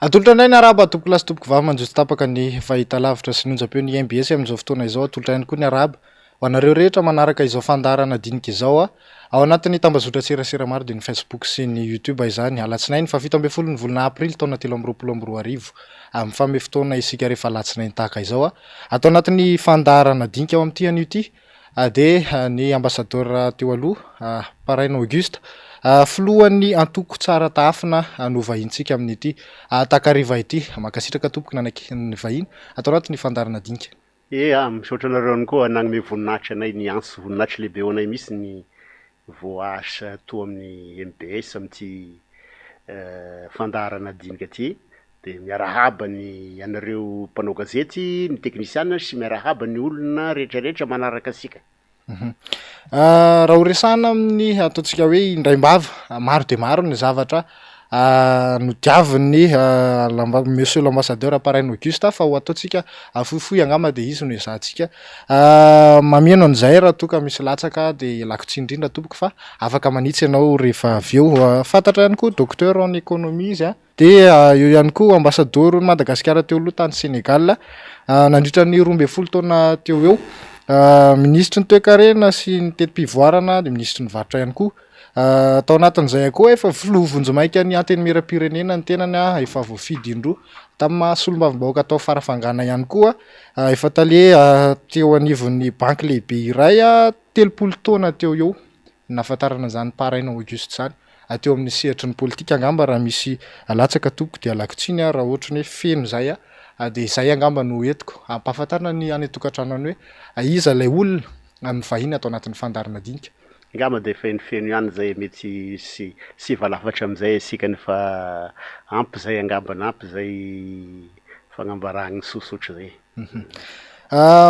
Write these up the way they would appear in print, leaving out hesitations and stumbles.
Atolotra indray ny araba atopoko lasy topoko vava manjoto tapaka ny fahita lavitra sy nonjam-peo ny MBS amin'izao fotoana izao. Atolotra ihany koa ny araba ho anareo rehetra manaraka izao fandarana dinika izao ao anatin'ny tambazotra serasera maro dia ny Facebook sy ny YouTube izany. Alatsinainy fa 17 ny volana aprily taona 2024 amin'ny famehy fotoana isika rehefa alatsinainy tahaka izao atao anatin'ny fandarana dinika ao amin'ity an'io ity dia ny ambasadora teo aloha Paraina Auguste filohan'ny antoko tsara tafina no vahintsika amin'ity takariva ity makasitraka tompoko nanaky ny vahiny atao anaty ny fandarana dinika. Misaotra anareo ihany koa nagnome voninahitra anay ny anso voninahitra lehibe ho anay misy ny voaasa toa amin'ny MBS amin'ity fandarana dinika ty dia miarahaba ny anareo mpanao gazety, ny teknisiana sy miarahaba ny olona rehetrarehetra manaraka asika. Raha ho resana amin'ny ataontsika hoe indraimbava maro dia maro ny zavatra nodiavin'ny monsieur l'ambassadeur Paraina Auguste fa ho ataontsika fohifohy angamba dia izy no ezahantsika mameno an'izay raha toa ka misy latsaka dia lakotsy indrindra tompoko fa afaka manitsy ianao rehefa avy eo. Fantatra ihany koa docteur en économie izy dia eo ihany koa ambassadeur Madagasikara teo aloha tany Sénégal nandritra ny 12 taona teo eo. Ministry ny toe-karena sy ny tetim-pivoarana dia ministry ny varotra ihany koa tao anatin'izay koa efa filoha vonjimaika ny anteny miram-pirenena ny tenany efa voafidy indroa tamin'ny mahasolom-bavim-bahoaka tao farafangana ihany koa efa tale teo anivon'ny banky lehibe iray 30 taona teo eo nahafantarana izany Paraina Auguste izany teo amin'ny sehatry ny politika angamba raha misy latsaka tompoko dia alakotsiny raha ohatra ny hoe feno izay dia izay angamba no entiko ampahafantarana ny any tokantranony hoe iza ilay olona ny vahiny atao anatin'ny fandarana dinika. Angamba dia fenofeno ihany zay mety sy valafatra amin'izay asika nefa ampy zay angambana ampy zay fagnambarahany sosotra zay.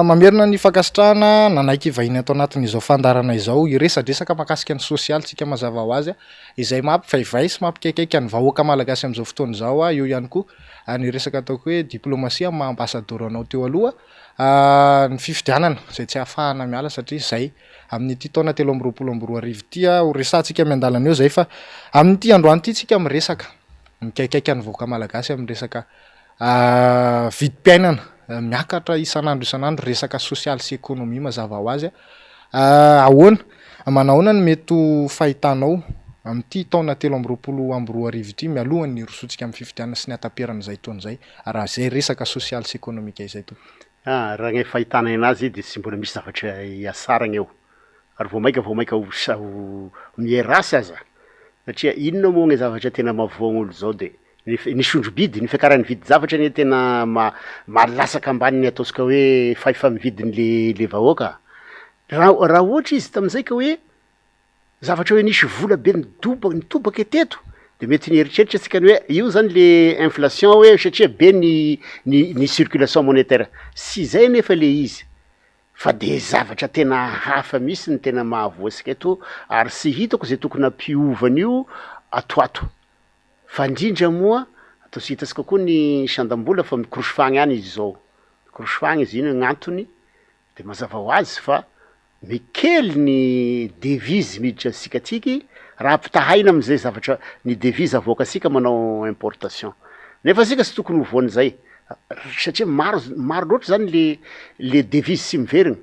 Mamerina ny fankasitrahana nanaiky vahiny atao anatin'izao fandarana izao iresadresaka mahakasika ny sosialy tsika mazava ho azy izay mampifayvay sy mampikaikaika ny vahoaka malagasy amin'izao fotoana izao eo ihany koa ny resaka ataoko hoe diplomasia maha ambasadora anao teo aloha ny fifidianana izay tsy ahafahana miala satria izay amin'ity taona 2024 ity ho resantsika miandalana eo zay fa amin'ity androany ity tsika miresaka mikaikaika ny vahoaka malagasy amin'ny resaka vidim-piainana miakatra isan'andro resaka sosialy sy ekônomia mazava ho azy ahoana manahoana ny mety fahitanao amin'ity taona 2024 ity mialohan'ny rosotsika amin'ny fifidianana sy ny ataperana izay taona izay raha izay resaka sosialy sy ekônomika izay to. Raha ny fahitana anazy dia tsy mbola misy zavatra iasarana eo ary voamaika ho mierasy aza satria inona moa ny zavatra tena mahavoagn'olo zao dia ny sondrobidy ny fiakaran'ny vidy zavatra ny tena malasaka ambaniny ataontsika hoe fahefa mividiny le vahoaka raha ohatra izy tamin'izay ka hoe zavatra hoe nisy vola be nitobaka eteto dia mety nieritreritra atsika ny hoe io zany le inflation hoe satria be ny circulation monétaire sy izay nefa le izy fa de zavatra tena hafa misy ny tena mahavoasika eto ary sy hitako zay tokony ampiovan'io atoato fa indrindra moa atao sy hitasika koa ny sandam-bola fa mikorosofagny any izy zao mikorosofagny izy ino gn'antony de mazava ho azy fa mikely ny devise miditra asika atiky raha ampitahaina am'izay zavatra ny devise avoaka asika manao importation nefa asika sy tokony hovoan'izay satria maro loatra zany le devise sy miverina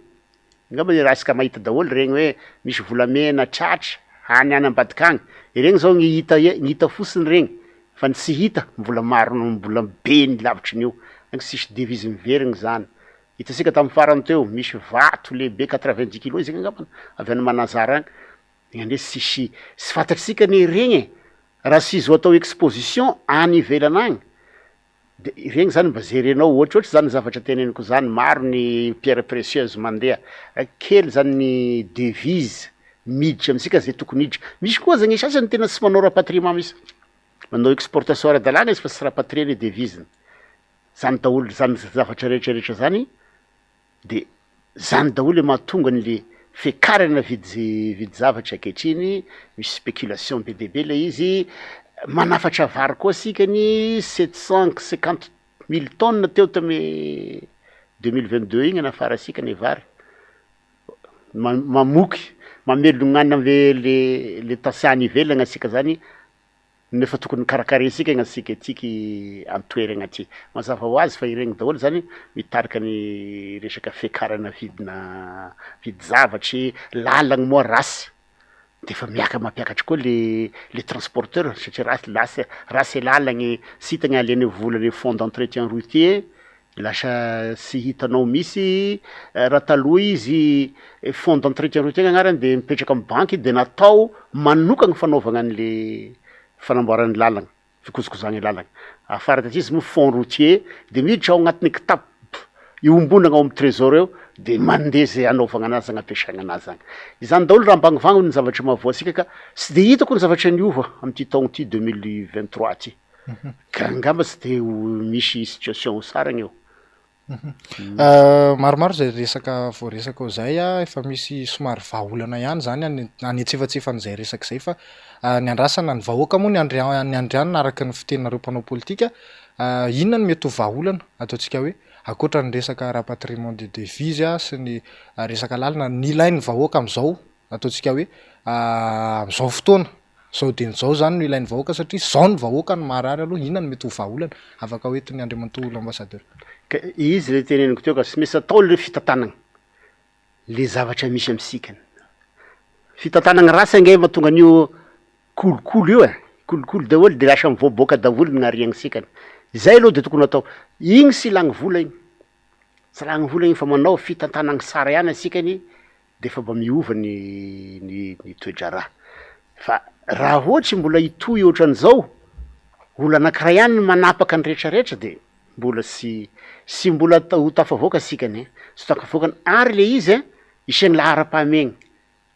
ngamba raha isika mahita daholo regny hoe misy volamena tratra any ambadikagny regny zao ny hita fosiny regny fa ny tsy hita mbola maro mbola be ny lavitry n'io agny sisy devise miveriny zany hitasika tamin'ny farany teo misy vato lehibe 90 kilo izy ngambana avy any Manazara agny ngandre sy fantatritsika ny regny raha sy izy atao exposition any ivelana agny de regny zany mba jerenao ohatrohatry zany zavatra teneniko zany maro ny pierre précieuse mandeha kely zany ny devise miditra amitsika zay tokony hiditra misy koa zany sasany tena tsy manao rapatriement misy manao exportation ara-dalàna izy fa tsy rapatrie ny devise zany daholo zany zavatra rehetrarehetra zany de zany daholo mahatonga n'le fiakarana vidy zavatra ankehitriny misy spéculation be deaibe le izy manafatra vary koa asika ny 750 000 tonnes teo tame 2022 igny nafara asika ny vary mamoky mamelonana le tasiany ivelagna asika zany nefa tokony karakaresika gnasika etiky amtoeragna aty mazava ho azy fa iregny daholo zany mitarika ny resaka fiakarana vidy zavatry lalagny moa rasy de fa mampiakatry koa le transporteur satria rasy lalagny sy hitagny aleny volany fond d'entretien routier lasa sy hitanao misy raha taloha izy fond d'entretien routier agnarany de mipetraka amy banky de natao manokagny fanaovagna an'le fanamboarany lalagna fikosokozany lalagna afara taty izy mo fond routier de miditra ao agnatin'ny kitapo iombonagna ao amy trésor eo de mandeha zay anaovagna anazy agnapiasagna anazy agny izany daholo raha ambagnivango ny zavatra mahavoasika ka sy de hitako ny zavatra niova amty taogno ty 2023 ty ka angamba sy de misy situation ho saragny eo maromaro zay resaka voaresaka ao zay efa misy somary vahaolana ihany zany anetsefatsefan'izay resaka zay fa ny andrasana ny vahoaka moa ny andrianina araky ny fitenareo mpanao politika inona ny mety ho vahaolana ataontsika hoe akoatra ny resaka rapatriement de devise sy ny resaka lalina ny ilain'ny vahoaka am'izao ataontsika hoe am'izao fotoana zao de zao zany no ilain'ny vahoaka satria zao ny vahoaka ny marary aloha inona ny mety ho vahaolana afaka hoetiny Andriamantoa ambassadeur izy le teneniko teo ka sy misy atao le fitantanagna le zavatra misy amsikany fitantanagna rasy ange mahatonga an'io kolokolo io kolokolo daholo de lasa mivoaboaka daholo ny gn'ariagnisikany zay aloha de tokony atao igny sy ilagny vola igny sy ilagny vola igny fa manao fitantanagny sara ihany asikany de fa mba miova ny toedraraha fa raha ohatry mbola hitoy ohatran'izao olo anankiray ihany manapaka ny rehetrarehetra de mbola sy mbola ho tafavoaka asikany sy takavoakany ary le izy isegny lahara-pahamegny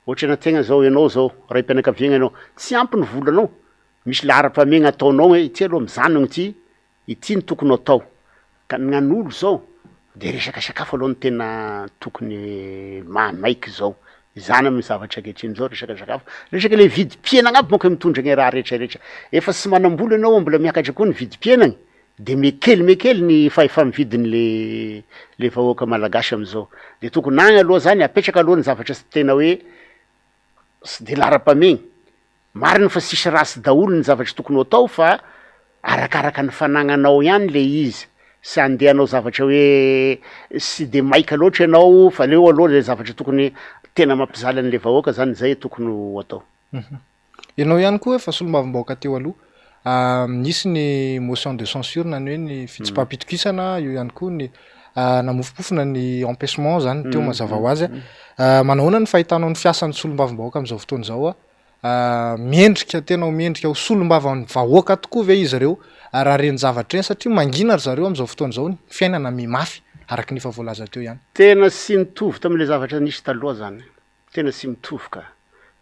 ohatra anategna zao ianao zao ray mpianakaviagna ianao tsy ampy ny volanao misy lahara-pahamegny ataonao hoe ity aloha mizanony ity ny tokony atao ka gnan'olo zao de resaka sakafo aloha ny tena tokony mamaiky zao zany amy zavatra ankehitriny zao resaka sakafo resaka le vidim-piainagna aby monka mitondra gny raha rehetrarehetra efa sy manam-bola ianao mbola miakatra koa ny vidim-piainagny de mekelimekely ny fahefa mividiny le vahoaka malagasy am'izao de tokony agny aloha zany apetraka aloha ny zavatra sy tena hoe sy de lara-pamegny mariny fa sisy rasy daholo ny zavatra tokony atao fa arakaraka ny fanagnanao ihany le izy sy andehanao zavatra hoe sy de maika loatra ianao fa leo aloha le zavatra tokony tena mampizaly an'le vahoaka zany zay tokony ho atao ianao ihany koa efa solombavim-bahoaka teo aloha nisy ny motion de censure nany hoe ny fitsipapitokisana io ihany koa ny namofopofona ny empêchement zany teo mazava ho azy manahoana ny fahitanao ny fiasan'ny solombavim-bahoaka am'izao fotoana zao miendrika tena ho miendrika ho solombavan'ny vahoaka tokoa ve izy ireo raha reny zavatra reny satria mangina ry zareo am'izao fotoana zao ny fiainana mimafy araky ny fa voalaza teo ihany tena sy mitovy tam'le zavatra nisy taloha zany tena sy mitovy ka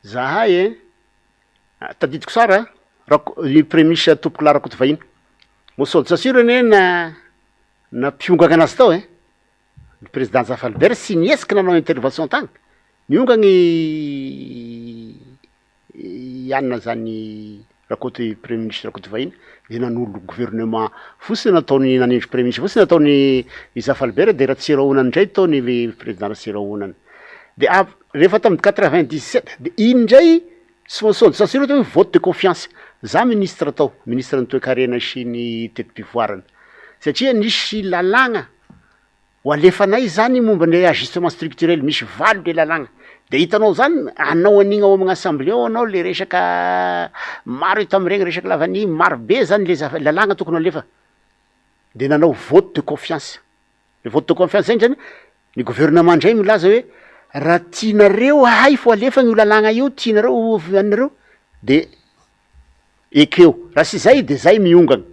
zahay tadidiko sara ny premier ministre tompoko Lara Kotovahiny motion de censure anie na piongana anazy tao le président Zafalbert sy niesaky nanao intervention tagny niongagny ianina zany rakoty premier ministre Rakotovahiny de nanolo gouvernement fosiny nataony nanendry premier ministre fosiny nataony Zafalbert de Ratsirahonany ndray taony président Ratsirahonany de rehefa tamin'ny 97 de iny ndray sy motion de censure tao vote de confiance za ministre tao ministre ny toe-karena sy ny teti-pivoarana satria nisy lalagna ho alefanay zany momba ny ajustement structurel misy valo le lalagna de hitanao zany anao an'igny ao amin'ny assemblée ao anao le resaka maro hita am'iregny resaka lavany maro be zany le lalagna tokony alefa de nanao vote de confiance le vote de confiance zany zany ny gouvernement ndray milaza hoe raha tianareo hay fo alefa io lalagna io tianareo anareo de ekeo raha sy zay de zay miongana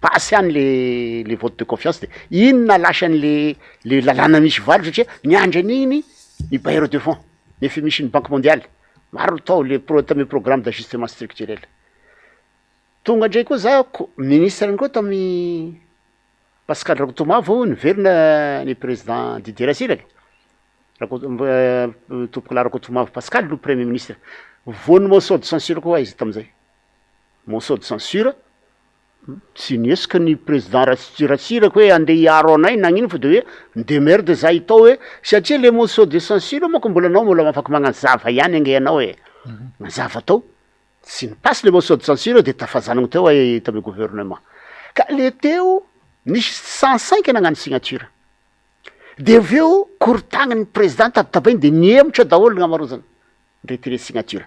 pasy any le vote de confiance de inona lasan'le lalàna misy valo satria niandry an'igny ny bailleur de fonds nefa misy ny banque mondiale maro tao tamy programme d'ajustement structurel tonga ndray koa za ministre ny koa tamy Pascal Rakotomavo niverina ny président Didier Ratsiraka tompoko Lara Kotomavo Pascal lo premier ministre voany motion de censure koa izy tam'izay motion de censure tsy niesaky ny président Ratsiraka hoe andeha hiaro anay nagnino fa de hoe ndemerde za hitao hoe satria le motion de censure moko mbola anao mbola mafaky magnazava ihany ange anao manzava tao tsy nipasse le motion de censure de tafazanagny teo tamy gouvernement ka le teo nisy 105 nagnano signature de aveo kortagnany président tabatabany de niemotra daholo gnamarozany retiré signature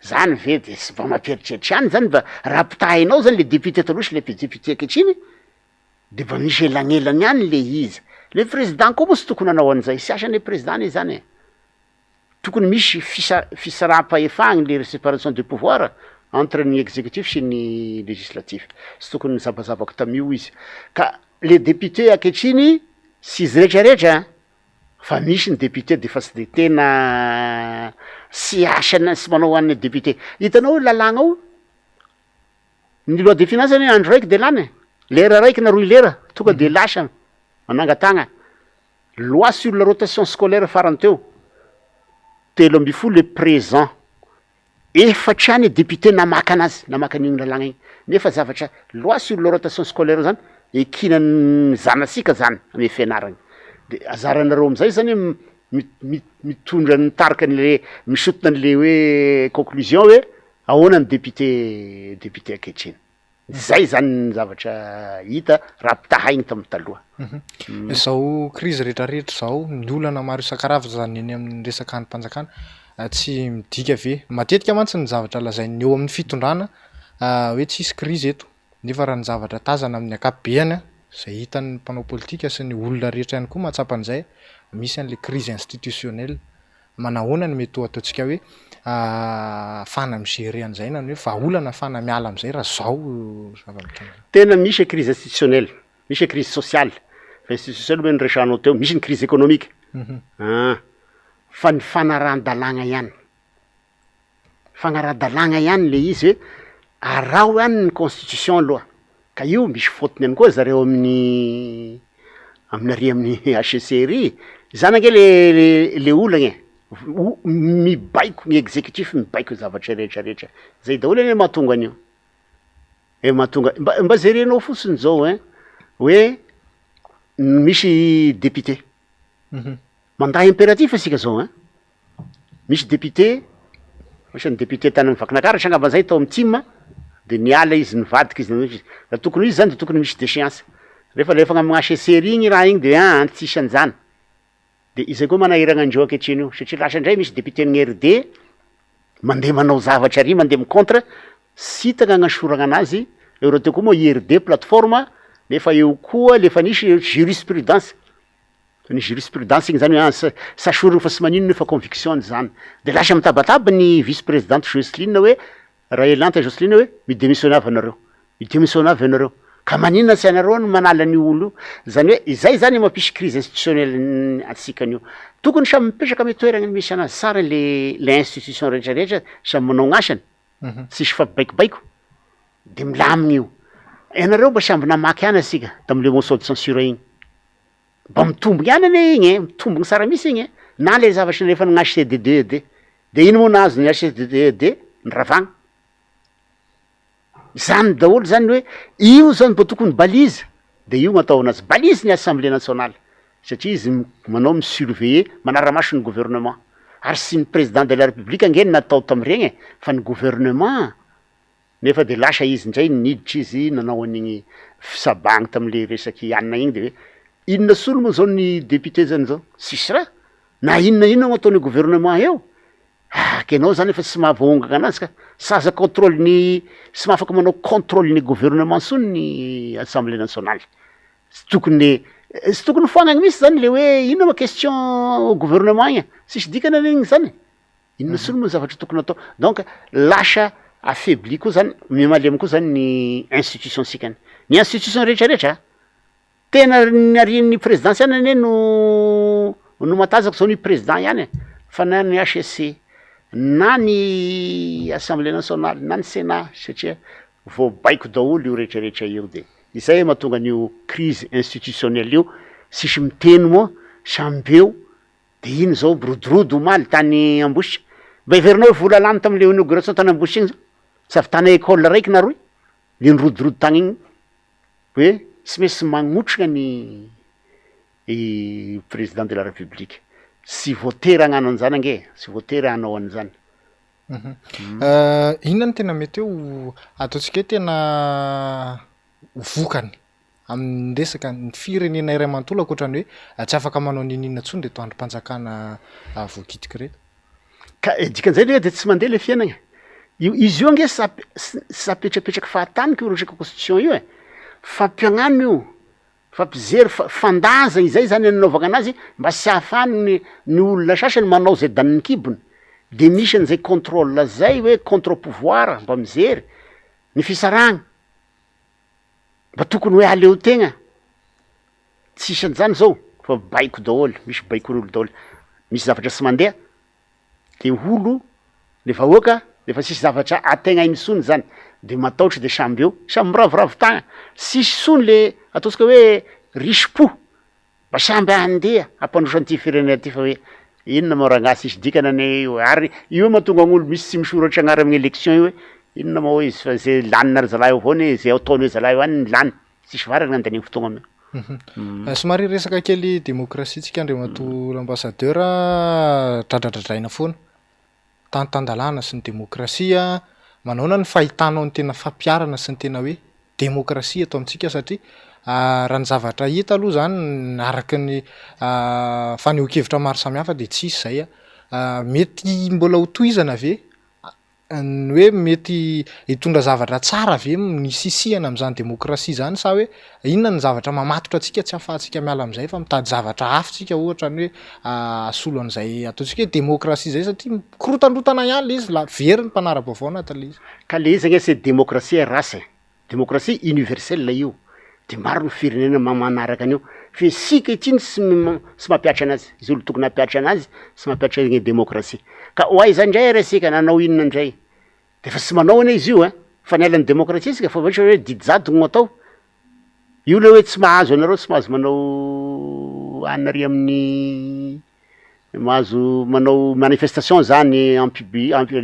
zany ve de sy mba mampieritreritra any zany mba raha pitahainao zany le député taloha sy le député ankehitriny de mba misy elagnelany any le izy le président koa moa sy tokony anao an'izay sy asan'le président iny zany tokony misy fisaram-pahefagny le séparation de pouvoir entre ny exécutif sy ny législatif sy tokony zabazabako tamio izy ka le député ankehitriny sy izy rehetrarehetra fa misy ny député de fa tsy de tena sy asana sy manao an'ny député hitanao lalagna ao ny loi de finance zany andro raiky de lany lera raiky na roy lera tonga de lasa manangatagna loi sur la rotation scolaire farany teo 3 le présent efatra any député namaka anazy namaka an'igny lalagna igny nefa zavatra loi sur la rotation scolaire zany ekinany zanasika zany ame fianaragny de azaranareo am'izay zany mitondra nitarika an'le misotona an'le hoe conclusion hoe ahoana ny député ankehitriny zay zany ny zavatra hita raha pitahaigny tamy taloha zao crise rehetrarehetra zao ny olana maro isan-karava zany eny amin'ny resaka hanimpanjakana tsy midika ve matetika mantsy ny zavatra lazainy eo amin'ny fitondrana hoe tsisy crise eto nefa raha ny zavatra tazana amin'ny akapobeany zay hitan'ny mpanao politika sy ny olona rehetra ihany koa matsapan'izay misy an'le crise institutionnelle manahoana ny mety ho ataontsika hoe fana migerer an'izay na hoe vahaolana fana miala am'izay raha zao zavatra tena misy crise institutionnelle misy crise sociale fa institutionnelle hoe nyresanao teo misy ny crise économique fa ny fanarahan-dalagna ihany fagnarahan-dalagna ihany le izy hoe arao ihany ny constitution aloha ka io misy fautiny ihany koa zareo amin'ny ary amin'ny HCR zany ange le olagna mibaiko ny exécutif mibaiko zavatra rehetrarehetra zay daholo eny mahatonga an'io mahatonga mba jerenao fotsiny zao hoe misy député mandahy impératif asika zao misy député ohatrany député tany amin'ny vakinankaratra angamba zay tao amin'ny tim de niala izy nivadika izy raha tokony izy zany de tokony misy déchéance rehefa lefa amin'ny HCR igny raha igny de antsisy an'zany de izay koa manahiragna andreo ankehitriny io satria lasa indray misy député ny RD mandeha manao zavatra ary mandeha micontre sy hitagna agnasoragna anazy eo raha teo koa moa IRD plateforme nefa eo koa lefa nisy jurisprudence ny jurisprudence igny zany hoe sasorigny fa sy manino nefa conviction zany de lasa mitabataba ny vice présidente Jocelyne hoe raha elante Jocelyne hoe midémissionne avy anareo ka maninona sy anareo no manala ny olo zany hoe izay zany mampisy crise institutionnelle atsika an'io tokony samy mipetraka ame toeragny ny misy anazy sara le institution rehetrarehetra samy manao gn'asany tsisy fapibaikobaiko de milamigny io ianareo mba samby namaky any asika tam'le motion de censure igny mba mitombogny any ane igny mitombogny sara misy igny na le zavatra nefa ny HCDD de ino moa nazo ny HCDD ny ravagna zany daholo zany hoe io zany mba tokony balise de io gn'atao anazy balise ny assemblée nationale satria izy manao misurveiller manara-maso ny gouvernement ary sy ny président de la république angeny natao tam'iregny fa ny gouvernement nefa de lasa izy ndray niditra izy nanao an'igny fisabagny tam'le resaky anina igny de hoe inona solo moa zao ny député zany zao sisy raha na inona ataony gouvernement eo kenao zany efa tsy mahavoongaka anazy ka saza contrôle ny sy mahafaka manao contrôle ny gouvernement sony ny assemblée nationale sy tokony foagnany misy zany le hoe inona ma question gouvernement igny sisy dikana an'igny zany inona solo moa zavatra tokony atao donc lasa affaibli koa zany mimalemy koa zany ny institution sikany ny institution rehetrarehetra tena niarin'ny présidence ihany ane no matazako zao ny président ihany fa na ny HSC na ny assemblée nationale na ny sénat satria voabaiko daholo io rehetrarehetra io de izay mahatonga an'io crise institutionnelle io sisy miteny moa sambeo de ino zao brodorodo omaly tany ambositra mba iverinao hoe vola lany tam'le inauguration tany ambositra igny zao tsy avy tany école raiky na roy le nirodorodo tany igny hoe tsy maintsy magnotrona ny président de la république sy voatery hagnano an'izany ange sy voatery hanao an'izany Inona no tena mety eo ataontsika hoe tena vokany amin'ny resaka ny firenena iray manontolo ankoatrany hoe tsy afaka manao ninina intsony reto androm-panjakana voakitika reto. Ka dikan'izay le de tsy mandeha le fiainana. Izy io ange sapetrapetraky fahatany ko io resaka constitution io fampiagnano io fampijery fandazana izay zany nanaovana anazy mba sy ahafahany ny olona sasany manao zay danin'ny kibony de misy an'izay contrôle zay hoe contre pouvoir mba mijery ny fisaragna mba tokony hoe aleo tegna tsisy an'izany zao fa baiko daholo misy baikor'olo daholo misy zavatra sy mandeha le olo le vahoaka de fa sisy zavatra ategna intsony zany de mataotry de samby eo samby miravoravo tagna sisy sony le ataontsika hoe riche-po mba samby andeha ampandrosan'ity firenena ty fa hoe inona moa rangasy isy dikana ny ary io mahatonga gn'olo misy tsy misoratra agnara amin'ny élection io hoe inona ma hoe izy fa zay lanina ry zalahy io avao ne zay ataony hoe zalahy io any lany tsisy varana andehaniny fotoagna amio. Somary resaka kely démocratie tsika Andriamatoa l'ambassadeur dradradradraina foana tantandalàna sy ny démocratie manaona ny fahitanao ny tena fampiarana sy ny tena hoe démocratie atao amintsika satria raha ny zavatra hita aloha zany araky ny faneho-kevitra maro samihafa de tsisy zay mety mbola ho tohizana ve ny hoe mety hitondra zavatra tsara ve ny sisihana am'izany démocratie zany sa hoe inona ny zavatra mamatotra antsika tsy ahafahantsika miala am'izay fa mitady zavatra hafa-tsika ohatra ny hoe asolo an'izay ataontsika hoe démocratie zay satria korotandrotana ihany le izy la very ny mpanara-baovao anatin'le izy. Ka le izy agne c'est démocratie race démocratie universelle io de maro ny firenena manaraka an'io fe sika ity sy mampiatra anazy izy olo tokony hampiatra anazy sy mampiatra gne démocratie ka hoaiza indray resika nanao inona indray de fa sy manao ane izy io fa ny alan'ny démocratie sika fa ohatra hoe didy-jado no atao io le hoe tsy mahazo anareo tsy mahazo manao anary amin'ny mahazo manao manifestation zany en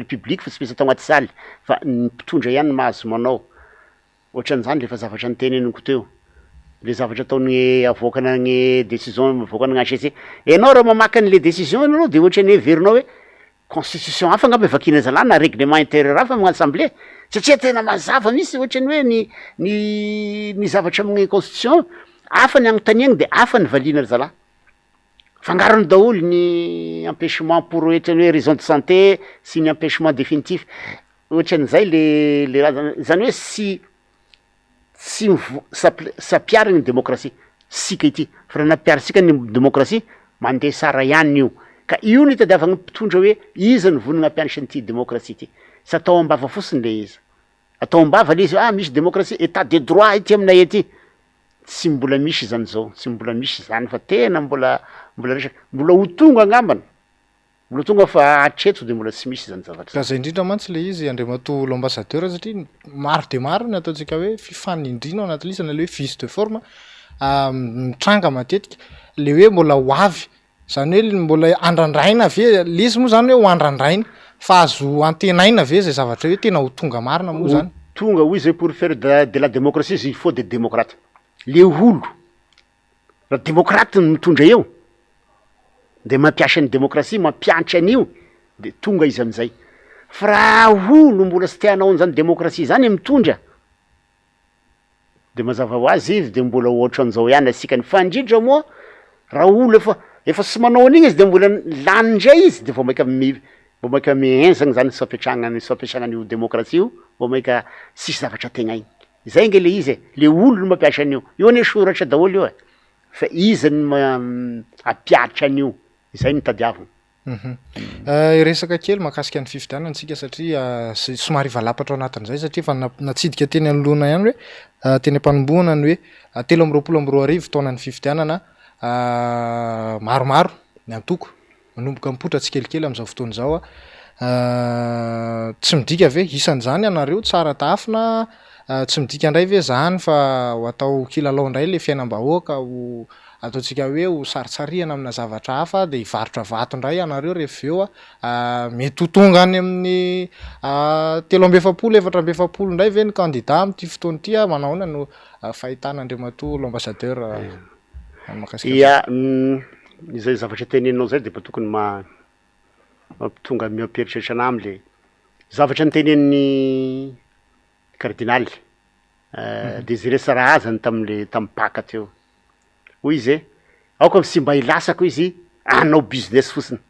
public fa tsy misy atao agnaty saly fa ny mpitondra ihany mahazo manao ohatran'izany lefa zavatra nyteneniko teo le zavatra ataony avoakana gne décision avoakana gn'HCC ianao raha mamaky an'le décision ianao de ohatrany hoe verinao hoe constitution hafa angamba vakina zalahy na règlement intérieur hafa amin'ny assemblée satria tena mazava misy ohatrany hoe ny zavatra amin'ny constitution hafa ny agnontaniagny de hafa ny valiana ry zalahy fangarony daholo ny empêchement pour ohatrany hoe raison de santé sy ny empêchement définitif ohatran'izay le raha zany hoe sy sapiary ny démocratie sika ity fa raha napiary sika ny démocratie mandeha sara ihany io ka io ny itadiavagny mpitondra hoe iza ny vonina ampianatra n'ity démocratie ity sy atao ambava fotsiny le izy atao ambava le izy misy démocratie état de droit ity aminay ety tsy mbola misy zany zao tsy mbola misy zany fa tena mbola resaky mbola ho tonga angambany mbola tonga fa hatreto de mbola tsy misy zany zavatra ka zay indrindra mantsy le izy Andriamatoa l'ambassadeur satria maro de maro ny ataontsika hoe fifanindrina ao anaty lisana le hoe vice de forme mitranga matetika le hoe mbola ho avy zany hoe mbola andrandraina ve le izy moa zany hoe ho andrandraina fa azo antenaina ve zay zavatra hoe tena ho tonga marina moa zany tonga hoy zay pour faire de la démocratie il faut des démocrates le olo raha démocrate ny mitondra eo de mampiasa ny démocratie mampianatra an'io de tonga izy am'izay fa raha olo mbola sy tianao an'izany démocratie zany mitondra de mazava ho azy izy de mbola ohatran'izao ihany asika ny fa indrindra moa raha olo efa sy manao an'igny izy de mbola lany indray izy de vao maika mienzagny zany sy fampiasanan'io démocratie io vao maika sisy zavatra tegnainy zay nge le izy le olo no mampiasa an'io io ane soratra daholo io fa izy ny apiatra an'io izay ny tadiavina. Resaka kely mahakasika ny fifidianana antsika satria somary valapatra ao anatin'izay satria fa natsidika teny anoloana ihany hoe teny am-panombohana ny hoe 13 taona ny fifidianana maromaro ny antoko manomboka mipotra tsikelikely am'izao fotoana zao tsy midika ve isan'izany anareo tsara tafina tsy midika indray ve zany fa ho atao kilalao indray le fiainam-bahoaka ho ataontsika hoe ho saritsarihana amina zavatra hafa de hivarotra vato indray anareo rehefa eo mety ho tonga any amin'ny 3 indray ve ny candidat am'ty fotoana ity manaona no fahitana Andriamatoa l'ambassadeur ia izay zavatra teneninao zay de mba tokony mampitonga miampieritreritra anay am'le zavatra nytenen'ny cardinaly Désiré Sarahazany tam'y paka teo hoy izy aoka sy mba hilasako izy anao business fotsiny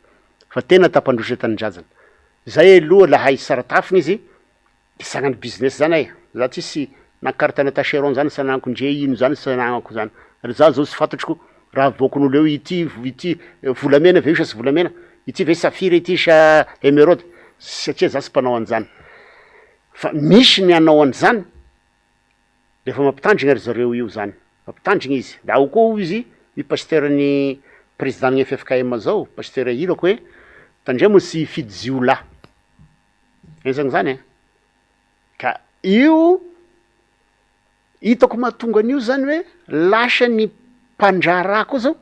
fa tena tapandroso etanindrazana zay aloha laha izy saratafiny izy de sagnany business zany ay za tsisy nakartana tacheron zany sanako ndre ino zany sanako zany ary za zao sy fantatroko raha voakon'olo eo ity volamena ve io sa sy volamena ity ve safira ity sa émeraude satria za sy mpanao an'izany fa misy ny anao an'izany lefa mampitandrina ry zareo io zany mampitandrina izy da ao koa izy i pasteurny président FFKM zao pasteur irako hoe tandremo sy fidy ziola ezany zany ka io hitako mahatonga an'io zany hoe lasa ny mpandrara koa zao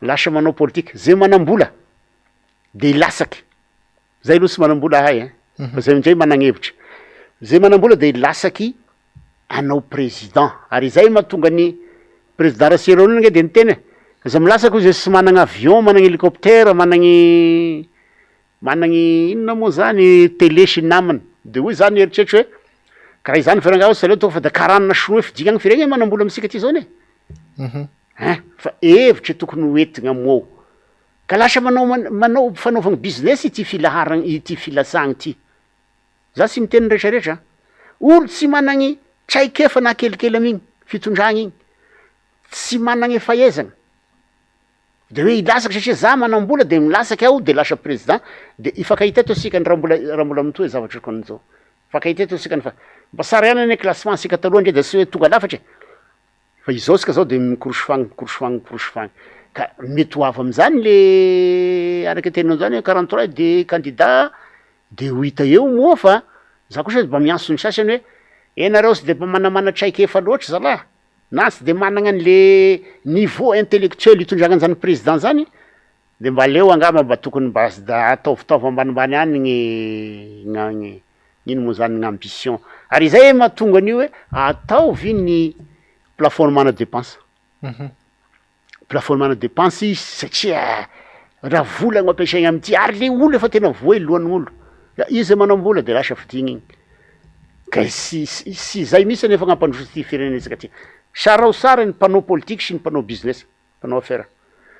lasa manao politika zay manambola de ilasaky zay aloha sy manambola hay fa zay amindray managnevitra zay manambola de ilasaky anao président ary zay mahatonga ny président Rassielonina nge de niteny za milasaky izy sy managna avion managny hélicoptère managny inona moa zany télé sy namany de hoy zany eritreritry hoe karaha izany firangao sy aleo to fa da karanina sinoa fidigna agny fireny manambola amitsika ty zao ne fa hevitry tokony hoentigna amiao ka lasa manao fanaovagny business ity filaharagny ity filasagny ty za sy miteny rehetrarehetra olo tsy managny traikefa na kelikely amin'igny fitondragna igny tsy managny fahaizagna de hoe ilasaky satria za manambola de milasaky aho de lasa président de ifankahita eto asika ny raha mbola mitohy zavatra konan'izao ifankahita eto asika ny fa mba sara ihany ane classement asika taloha ndre de sy hoe tonga lafatra fa izao sika zao de mikorosofagny ka mety ho avy am'zany le araky teninao zany hoe 43 de candidat de ho hita eo moa fa za koa mba mianso ny sasany hoe enareo sy de mba manamana traikefa loatra zalahy na sy de managna an'le niveau intellectuel hitondragna an'zany président zany de mba leo angamba mba tokony mba sy da ataovitaova ambanimbany any gny ino moa zany gn'ambition ary zay mahatonga an'io hoe ataovy ny plafonnement dépense plafonnement dépense izy satria raha vola no ampiasaigna am'ty ary le olo efa tena voa lohan'olo izy manambola de lasa fidigna igny ka sy zay mihitsy nefa gn'ampandroso ty firenenetsika ty sara ho sara ny mpanao politique sy ny mpanao business mpanao affaire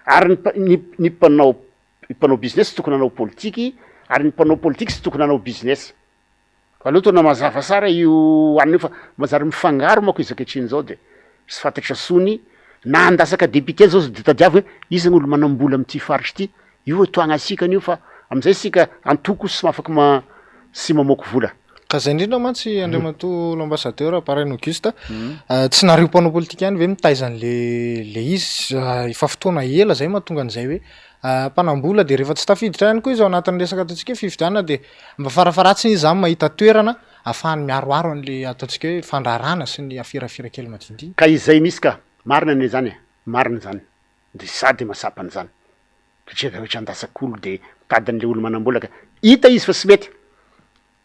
ary ny mpanao business tokony anao politiky ary ny mpanao politiky sy tokony anao business aloha tona mazava sara io anio fa mazary mifangaro mako izy akehitriny zao de sy fantatra sony na andasaka député zao de tadiavy hoe izy gn'olo manambola am'ty faritry ty io etoagna asika an'io fa am'izay sika antoko sy mafaky sy mamoako vola ka zay indrindra mantsy Andriamatoa l'ambassadeur Aparainy Auguste tsy nareo mpanao politika ihany ve mitaizany le izy efa fotoana ela zay mahatonga an'izay hoe mpanambola de rehefa tsy tafiditra ihany koa izy ao anatin'ny resaka ataontsika hoe fividianana de mba farafaratsiny izy zany mahita toerana ahafahany miaroaro an'le ataontsika hoe fandrarana sy ny afirafira kely madindiny ka izay misy ka marina ane zany marina zany de sady masapany zany satria rehetra andasak'olo de mitady an'le olo manambola ka hita izy fa sy mety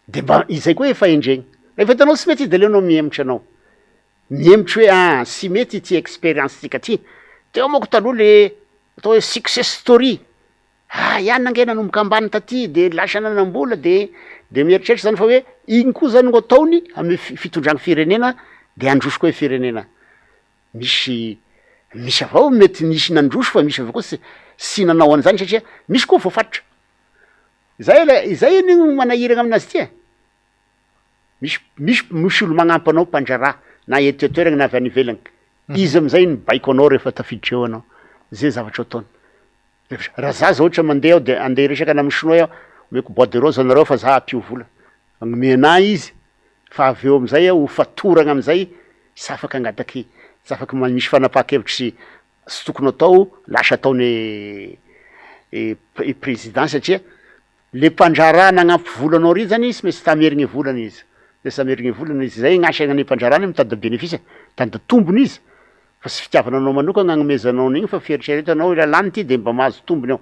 de mba izay koa efa endregny rehefa hitanao sy mety izy de leonao miemitra anao miemitra hoe sy mety ty expérience tsika ty teo moako taloha le atao hoe success story ihany nange nanomboka ambany taty de lasa nanambola de mieritreritra zany fa hoe igny koa zany no ataony amy fitondragny firenena de androso koa e firenena misy avao mety nisy nandroso fa misy avao koa sy nanao an'izany satria misy koa voafatotra izay ny manahiragna aminazy ty misy olo magnampy anao mpandrara na etetoeragny na avy any ivelagny izy am'izay nibaiko anao rehefa tafiditra eo anao zay zavatra ataony raha za za ohatra mandeha de andeha resaka ana amy sinoa aho omeko bois de rose anareo fa za ampio vola agnome anahy izy fa avy eo am'izay aho fatoragna am'izay sy afaky angataky sy afaky misy fanapaha-kevitry sy tokony atao lasa ataony président satria le mpandrara nagnampy volanao ry zany sy maintsy tamerigny volana izy de samerigny volana izy zay gn'asagnany mpandrarany mitady bénéfice mitady tombony izy fa sy fitiavana anao manokana agnomezanao n'igny fa fieritreretanao lalany ty de mba mahazo tombony ao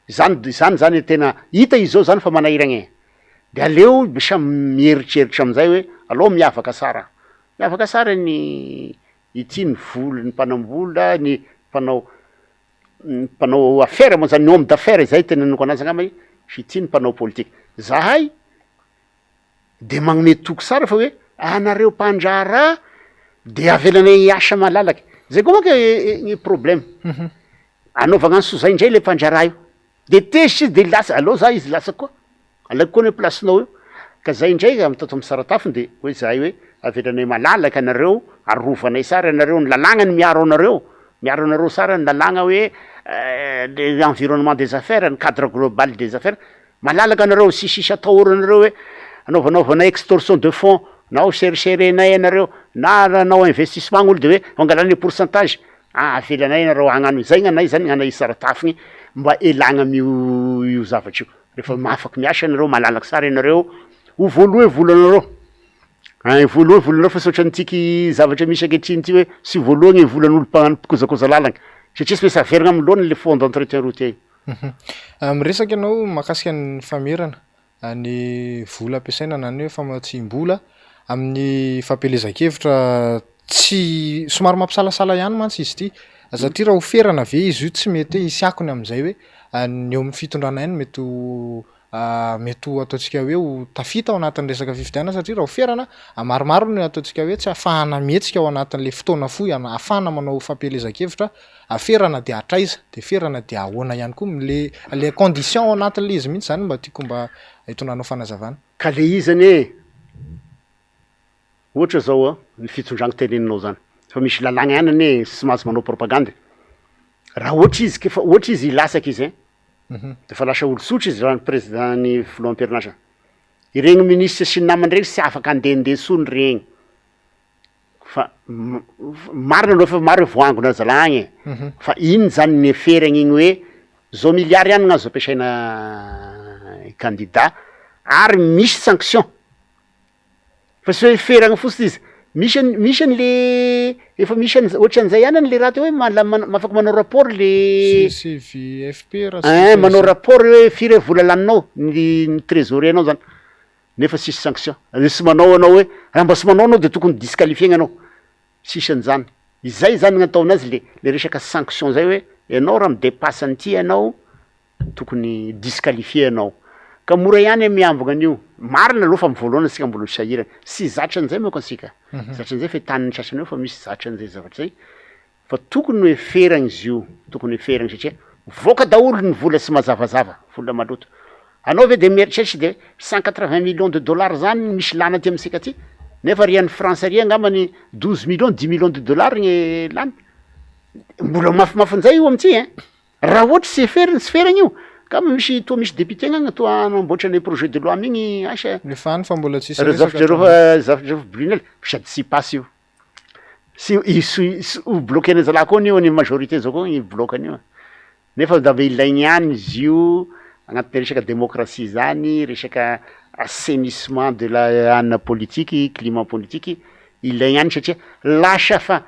zany tena hita izao zany fa manahiragny de aleo bisa mieritreritra am'izay hoe aloha miavaka sara ny ity ny vola ny mpanambola ny mpanao affaire moa zany ny homme d'affaires zay tena noko anazy angamba sy ity ny mpanao politique zahay de magnome toko sara fa hoe anareo mpandrara de avelanay asa malalaka zay koa manko ny problème anaovana ny sozay indray le mpandrara io de tesitra izy de lasa alao za izy lasa koa alaiko koa ny placenao io ka zay indray amitato amy saratafiny de hoe zay hoe avelanay malalaka anareo arovanay sara anareo ny lalàgna ny miaro anareo sara ny lalàgna hoe l'environnement des affaires ny cadre global des affaires malalaka anareo sisisy atahoro anareo hoe anaovanaovana extorsion de fonds nao seriserenay anareo na nanao investissement gn'olo de hoe angalany pourcentage avelanay anareo agnano zay gnanay zany gnanay saratafiny mba elagna io zavatra io rehefa mafaky miasa anareo malalaky sara anareo ho voaloha volanareo voaloha volanareo fa sotra nytiky zavatra misy ankehitriny ty hoe sy voalohany volan'olo mpagnano mpikozakoza lalagna satria sy maintsy averigna am'lohany le fond d'entretien routier miresaky ianao mahakasika ny famerana ny vola ampiasaina na ny hoe famatsim-bola amin'ny fampelezan-kevitra tsy somary mampisalasala ihany mantsy izy ity satria raha oferana ve izy io tsy mety hoe hisy akony am'izay hoe ny eo amin'ny fitondrana ihany mety ho ataontsika hoe ho tafita ao anatin'ny resaka fifidianana satria raha oferana maromaro ny ataontsika hoe tsy ahafahana mihetsika ao anatin'le fotoana fohy ahafahana manao fampelezan-kevitra aferana de atraiza de ferana de ahoana ihany koa le condition ao anatin'le izy mihitsy zany mba tiako mba hitondrana fanazavana ka le izany ohatra zao ny fitondragna teneninao zany fa misy lalàgna ihany ane sy mahazo manao propagande raha ohatra izy ilasaky izy de fa lasa olo sotra izy raha ny président ny filoam-pirenasa iregny ministre sy ny namany regny sy afaka andendesony regny fa marina anao fa maro voangona zalagny fa iny zany ny eferagna igny hoe zao milliard ihany gnazo ampiasaina candidat ary misy sanction fa sy hoe feragna fotsiny izy misy an'le efa misy ohatra an'izay ihany an'le raha ty hoe mafaky manao rapport le CVFP manao rapport hoe firy vola laninao ny trésorier anao zany nefa sisy sanction sy manao anao hoe raha mba sy manao anao de tokony disqualifiegna anao sisy an'zany izay zany gn'ataonazy le resaka sanction zay hoe ianao raha midepasse an'ity ianao tokony disqualifié anao ka mora ihany miambogna an'io marina aloha fa mivoalohana asika mbola sahirana sy zatra an'izay manko ansika zatra an'izay fa taniny sasany eo fa misy zatra an'izay zavatra zay fa tokony hoe feragna izy io tokony hoe feragna satria voaka daholo ny vola sy mazavazava vola maloto anao ve de mieritreritra de 180 millions de dollars zany misy lana ty amitsika ty nefa rian'ny France ry angambany 12 millions 10 millions de dollars gny lana mbola mafimafin'izay io amity raha ohatra sy feragna io ka misy député gnagny toa anamboatra ny projet de loi migny asa lefa any fa mbola tsisy zavatra brunel sady sy passe io sy ho bloqué ny zala koa an'io ny majorité zao koa ny bloque an'io nefa da ilaigny ihany izy io agnatin'ny resaka démocratie zany resaka assainissement de la ana politique climat politique ilaigny ihany satria lasa fa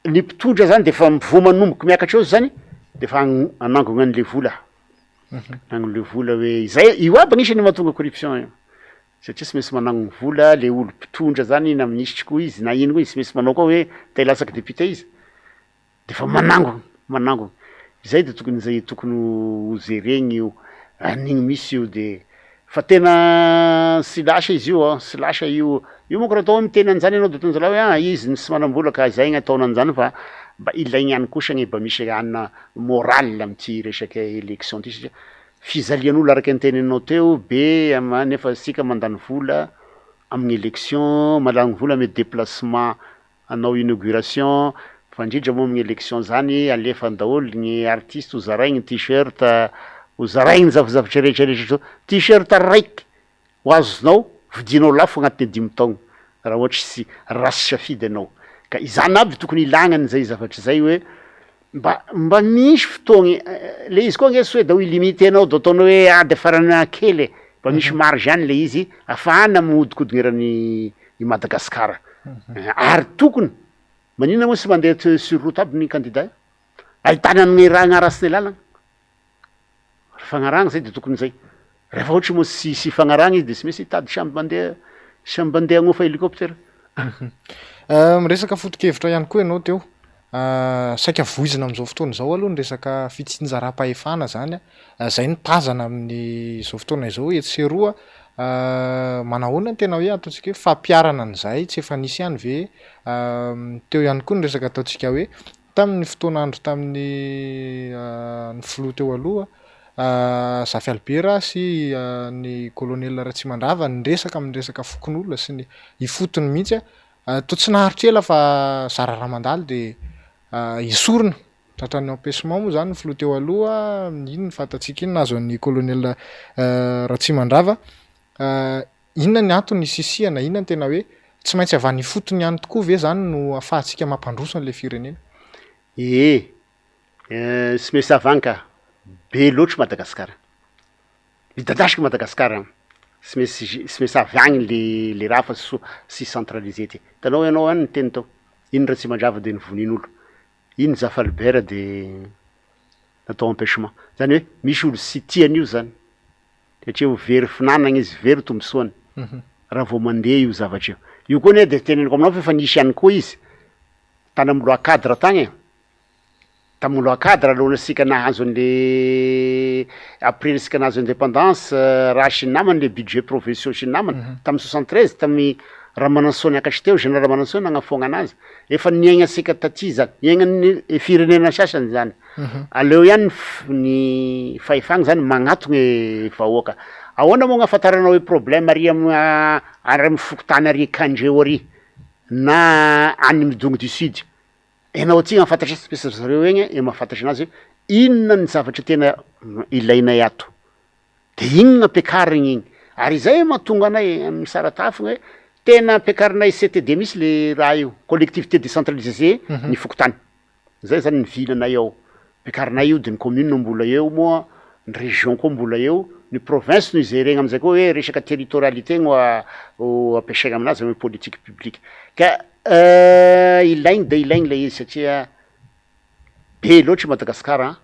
ny mpitondra zany de fa vo manomboky miakatra eo zany de fa anangona an'le vola nangle vola hoe zay io aby agnisan'ny mahatonga corruption io satria sy maintsy managno vola le olo mpitondra zany na ministry koa izy na ino koa izy sy maintsy manao koa hoe te lasaky député izy de fa manangona zay de tokony ho zeregny io anigny misy io de fa tena sy lasa izy io sy lasa io monko raha atao miteny an'izany ianao de tonjala hoe izy sy manam-bola ka zay gny ataona an'izany fa mba ilaigny ihany kosa gny mba misy anina moral amty resaka élection ty satria fizalian'olo araky anteneninao teo be nefa sika mandany vola amin'ny élection malany vola ame déplacement anao inauguration fa indrindra moa amin'ny élection zany alefany daholo gny artiste ho zaraigny t-shirt ho zaraigny zavazavatra rehetrarehetra t-shirt raiky ho azonao vidinao lafo agnatin'ny 5 taogno raha ohatra sy rasy safidy anao ka izany aby tokony ilagnany zay zavatra zay hoe mba misy fotoagny le izy koa ngesy hoe da ho illimité anao da ataonao hoe de farana kely mba misy marge any le izy ahafahana mihodikodiny i Madagasikara ary tokony manina moa sy mandeha sur route aby ny candidat ahitana ny raha agnarasiny lalagna fagnaragna zay de tokony zay rehefa ohatra moa sy fagnaragna izy de sy maintsy hitady samby mandeha agnofa hélicoptère miresaka foto-kevitra ihany koa ianao teo saika voizina am'izao fotoana zao aloha ny resaka fitsinjaram-pahefana zany zay ny tazana amin'ny zao fotoana izao etseroa manahoana ny tena hoe ataontsika hoe fampiarana an'izay tsy efa nisy ihany ve teo ihany koa ny resaka ataontsika hoe tamin'ny fotoan'andro tamin'ny ny filoha teo aloha Zafy Albera sy ny kolonela Ratsimandrava niresaka amin'ny resaka fokon'olona sy ny ifotony mihitsy toa tsy naharitra ela fa Zara Ramandaly de esorina tratran'ny empêchement moa zany ny filoha teo aloha ino ny fantatsika iny nazo an'ny kolonela Ratsimandrava inona ny antony isisihana inona ny tena hoe tsy maintsy avany fotony ihany tokoa ve zany no ahafahantsika mampandroso an'le firenena sy maintsy avanka be loatra Madagasikara midadasika Madagasikara sy maintsy avy agny le raha fa sy centralisé ty hitanao ianao any ny teny tao iny Ratsimandrava de nivonin'olo iny Zafy Albert de natao empêchement zany hoe misy olo sy tian'io zany satria ho very finanana izy very tombosoany raha vao mandeha io zavatra io koa ne de teneniko aminao fa efa nisy ihany koa izy tany amy loha-cadre tagny tamin'ny loha-cadre alohan'ny sika nahazo an'le après sika nahazo indépendance raha sy namany le budget provinciaux sy namany tamin'ny 73 tamin'ny Ramanansoa niakatry teo général Ramanansoa nagnafoagna anazy efa niaigna sika taty zany niaignan'ny firenena sasany zany aleo ihany ny fahefagna zany magnatogny vahoaka ahoana moa gnafantaranao hoe problème ary amy fokotany ary Kandreo ary na any Midongy du Sud ianao ty mahafantatry espèce zareo egny mahafantatry anazy hoe inona ny zavatra tena ilainay ato de igny gn'ampiakarigny igny ary zay mahatonga anay amy saratafigny hoe tena ampiakarinay CTD misy le raha io collectivité décentralisée ny fokotany zay zany ny vilanay ao ampiakarinay io de ny commune mbola eo moa ny région koa mbola eo ny province no izeregna amizay koa hoe resaka territorialité no ampiasaigna aminazy amy politique publique ka ilaigny de ilaigny le izy satria be loatra Madagasikara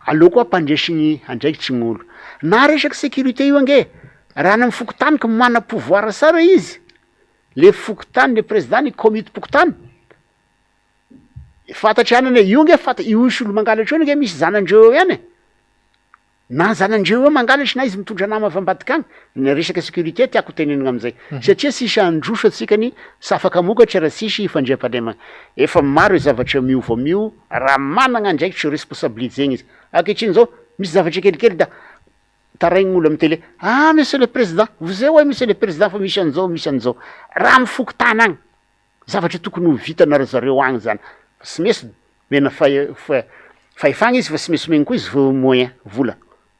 aleo koa ampandresigny andraikitry gn'olo na resaky sécurité io ange raha ny fokotany ka mana pouvoir sara izy le fokotany le président ny comité pokotany fantatry anany io nge io isy olo mangalatry eo nge misy zanandreo eo ihany na zanandreo eo mangalatry na izy mitondra nama avy ambadika agny ny resaka sécurité tiako tenenina amizay satria sisy androso atsikany sy afaka mokatra raha sisy fandriam-pahalemana efa maro zavatra miovamio raha managna andraikitry responsabilité-zegny izy ankehitriny zao misy zavatra kelikely da taraignin'olo amy télé monsieur le président vous eo monsieur le président fa misy an'zao raha amy fokotany agny zavatra tokony ho vitanareo zareo agny zany sy maintsy mena fahefagna izy fa sy maintsy megny koa izy moyen vola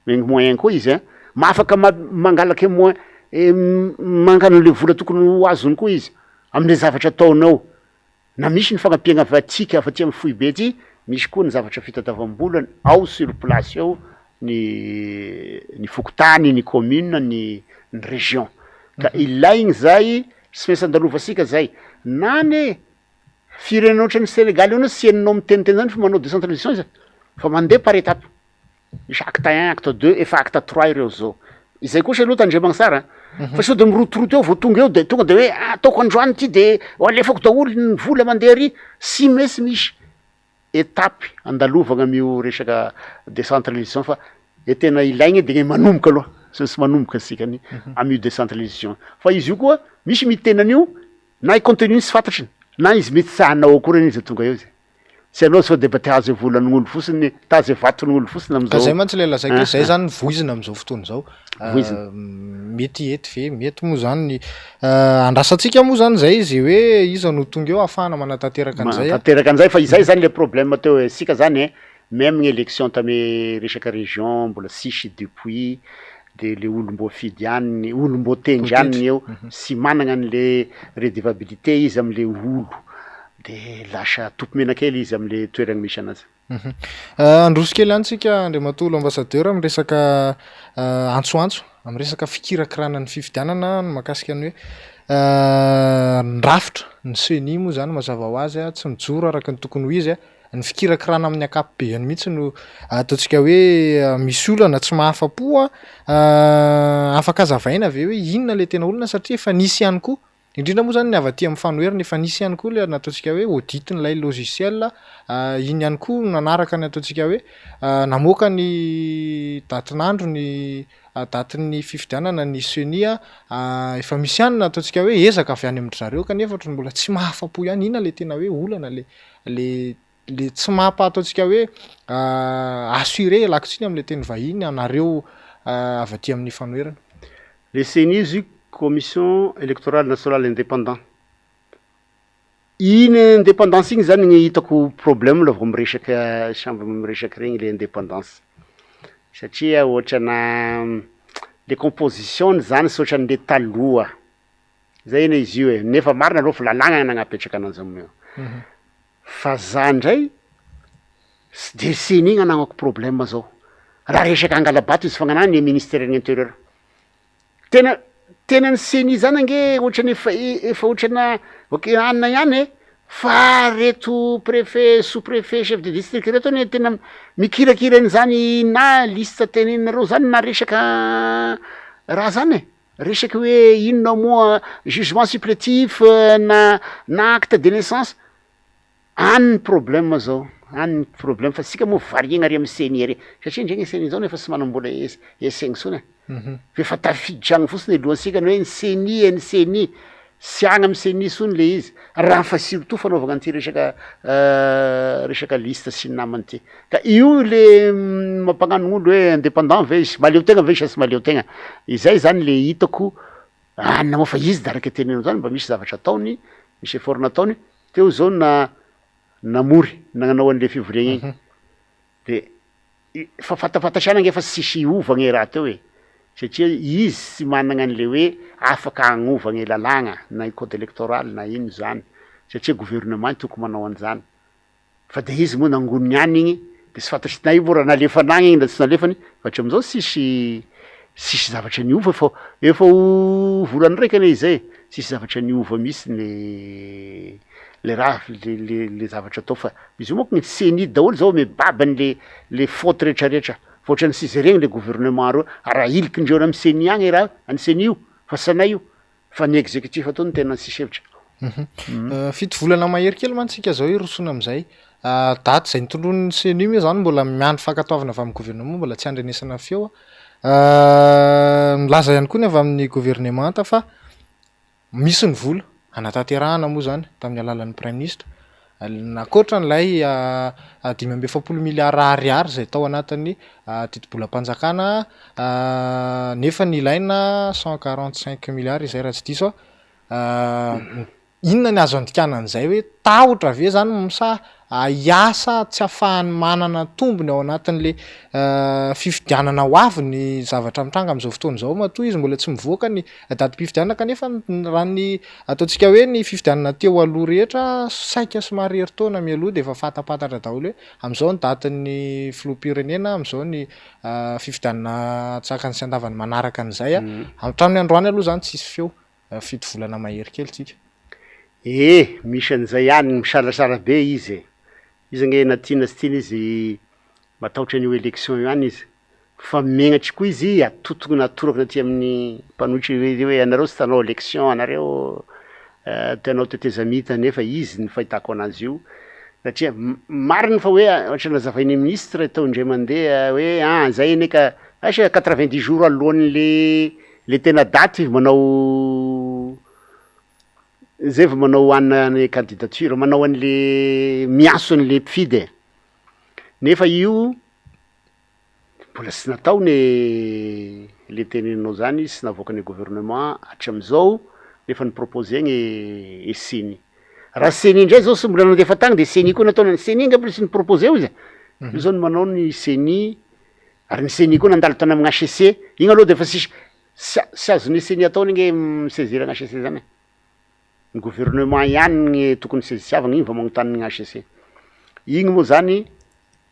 megny moyen koa izy mahafaka mangalaky moyen mangano le vola tokony ho azony koa izy amle zavatra ataonao na misy ny fagnapiagna avy atsika afa ty amy foy be ty misy koa ny zavatra fitadiavam-bola ao sur place ao ny fokotany ny commune ny région ka ilaigny zay sy maintsy andalovasika zay nane firenena ohatrany Sénégal io no sy hainao miteniteny zany fa manao décentralisation izy fa mandeha par étape misy acte 1 acte 2 efa acte 3 ireo zao izay kosa aloha tandremagna sara fa sao de mirotoroto eo vao tonga eo de tonga de hoe ataoko androany ty de alefako daholo ny vola mandeha ary sy maintsy misy étape andalovagna amio resaka décentralisation fa tena ilaigny de manomboka aloha sy manomboka asikany amio décentralisation fa izy io koa misy mitenan'io na i contenu sy fantatriny na izy mety sahanao akorany izy tonga eo sy anao sao de mba tahazo volan'olo fotsiny tahazo vaton'olo fotsiny amizao zay mantsy le lazaiky zay zany voizina amizao fotoana zao mety ety ve mety moa zany andrasantsika moa zany zay izy hoe iza no tonga eo ahafahana manatanteraka an'izay fa izay zany le problème teo sika zany même ny élection tamy resaka région mbola sisy depuis de le olo mbo fidy any olo mbo tendry any eo sy managna an'le redevabilité izy am'le olo de lasa tompo menakely izy am'le toerana misy anazy androso kely antsika Andriamatolo ambassadeur amy resaka antsoantso amy resaka fikirakirana ny fifidianana no makasika ny hoe ndrafitra ny CENI moa zany mazava ho azy tsy mijoro araka ny tokony ho izy ny fikirakirana amin'ny akapobeany mihitsy no ataontsika hoe misy olana tsy mahafa-po afaka azavaina ve hoe inona le tena olona satria efa nisy ihany koa indrindra moa zany ny avaty amy fanoheriny efa nisy ihany koa le nataontsika hoe audit n'ilay logiciel iny ihany koa nanaraka ny ataontsika hoe namoaka ny datin'andro ny datin'ny fifidianana ny senia efa misy ihany ataontsika hoe ezaka avy any amin'ny zareo kanefa ohatrany mbola tsy mahafapo ihany ina le tena hoe olana le tsy mampahataontsika hoe assuré lakotsiny am'le teny vahiny anareo avy aty amin'ny fanoerana. Le CENI izy commission électorale nationale indépendant. Iny indépendance igny zany ny hitako problème la vao miresaka samby miresaka regny le indépendance satria ohatrana le composition zany sy ohatran'le taloha zay eny izy io e nefa marina aloha fa lalàna nagnapetraka ananjy amio fa za ndray sy de CENI igny anagnako problème zao raha resaka angalabato izy fagnanany ministère de l'intérieur tena ny CENI zany ange ohatrany efa ohatrana anina ihany e fa reto préfet sous-préfet chef de district reto ny tena mikirakira an'izany na liste teneninareo zany na resaka raha zany e resaky hoe inona moa jugement supplétif na acte de naissance any ny problème zao any ny problème fa sika moa variegna ary amin'ny CENI ary satria ndregny CENI zao nefa sy manambola esaigny sony e fa tafidragno fotsiny alohansika ny hoe ny CENI sy agny amin'ny CENI sony le izy raha fa surtout fanaovana an'ty resaka liste sy ny namany ty ka io le mampagnano olo hoe indépendant ve izy maleo tegna ve sy maleo tegna izay zany le hitako anina moa fa izy daraka tenenao zany mba misy zavatra ataony misy effort nataony teo zao namory nagnanao an'le fivoriagna igny de fa fatafatasana ange fa sisy ovagna raha teo e satria izy sy managna an'le hoe afaka agnovagna lalàgna na code électoral na ino zany satria gouvernement tokony manao an'zany fa de izy moa nangony ihany igny de sy fantatry na io moa raha nalefanagny igny na tsy nalefany fa hatram'izao sisy zavatra niova efa volany raika ane izay sisy zavatra niova mihitsy le raha le zavatra atao fa izy io moa ko ny CENI daholo zao mibabany le faute rehetrarehetra fa ohatrany sy izy regny le gouvernement reo raha ilikindreo amin'ny CENI agny raha any CENI io fa sanay io fa ny exécutif atao ny tena sisy hevitra. Fito volana mahery kely mantsika zao irosona am'izay daty zay nitondron'ny CENI moa zany mbola miandry fankatoavana avy amin'ny gouvernement mbola tsy andrenesana feo milaza ihany koa ny avy amin'ny gouvernement fa misy ny vola anatanterahana moa zany tamin'ny alalan'ny prime ministre nakoatra n'lay 5.7 miliara ariary zay tao anatin'ny titibolam-panjakana nefa ny ilaina 145 miliara izay raha tsy diso inona ny azo andikana an'izay hoe tahotra ve zany misa iasa tsy ahafahany manana tombony ao anatin'le fifidianana ho avy ny zavatra mitranga am'izao fotoana zao matoa izy mbola tsy mivoaka ny datim-pifidianana kanefa raha ny ataontsika hoe ny fifidianana teo aloha rehetra saika somary herintaona mialoha de efa fatapatatra daholo hoe am'izao ny datin'ny filoham-pirenena am'izao ny fifidianana tsakany sy andavany manaraka an'izay hatramin'ny androany aloha zany tsisy feo fito volana mahery kely tsika misy an'izay ihany misalasala be izy izy nge natiana sy tiana izy matahotra an'io élection io ihany izy fa megnatry koa izy atotoko natoraka naty amin'ny mpanohitry hoe anareo sy tanao élection anareo tanao tetezamita nefa izy ny fahitako anazy io satria mariny fa hoe ohatra nazavainy ministre tao indray mandeha hoe zay neka asa 90 jours alohan'ny le tena daty manao zay vao manao anina ny candidature manao an'le miaso an'le mpifidy nefa io mbola sy natao le teneninao zany sy navoaka ny gouvernement hatram'izao nefa niproposé gny CENI raha CENI indray zao sy mbola nandefa tagny de CENI koa nataony CENI nga mbola sy niproposé io izy io zao ny manao ny CENI ary ny CENI koa nandalo tany amin'ny HCC igny aloha de fa sy azony CENI ataony nge misaisir ny HCC zany ny gouvernement ihany ny tokony saisiavagna igny va magnontany ny HCC igny moa zany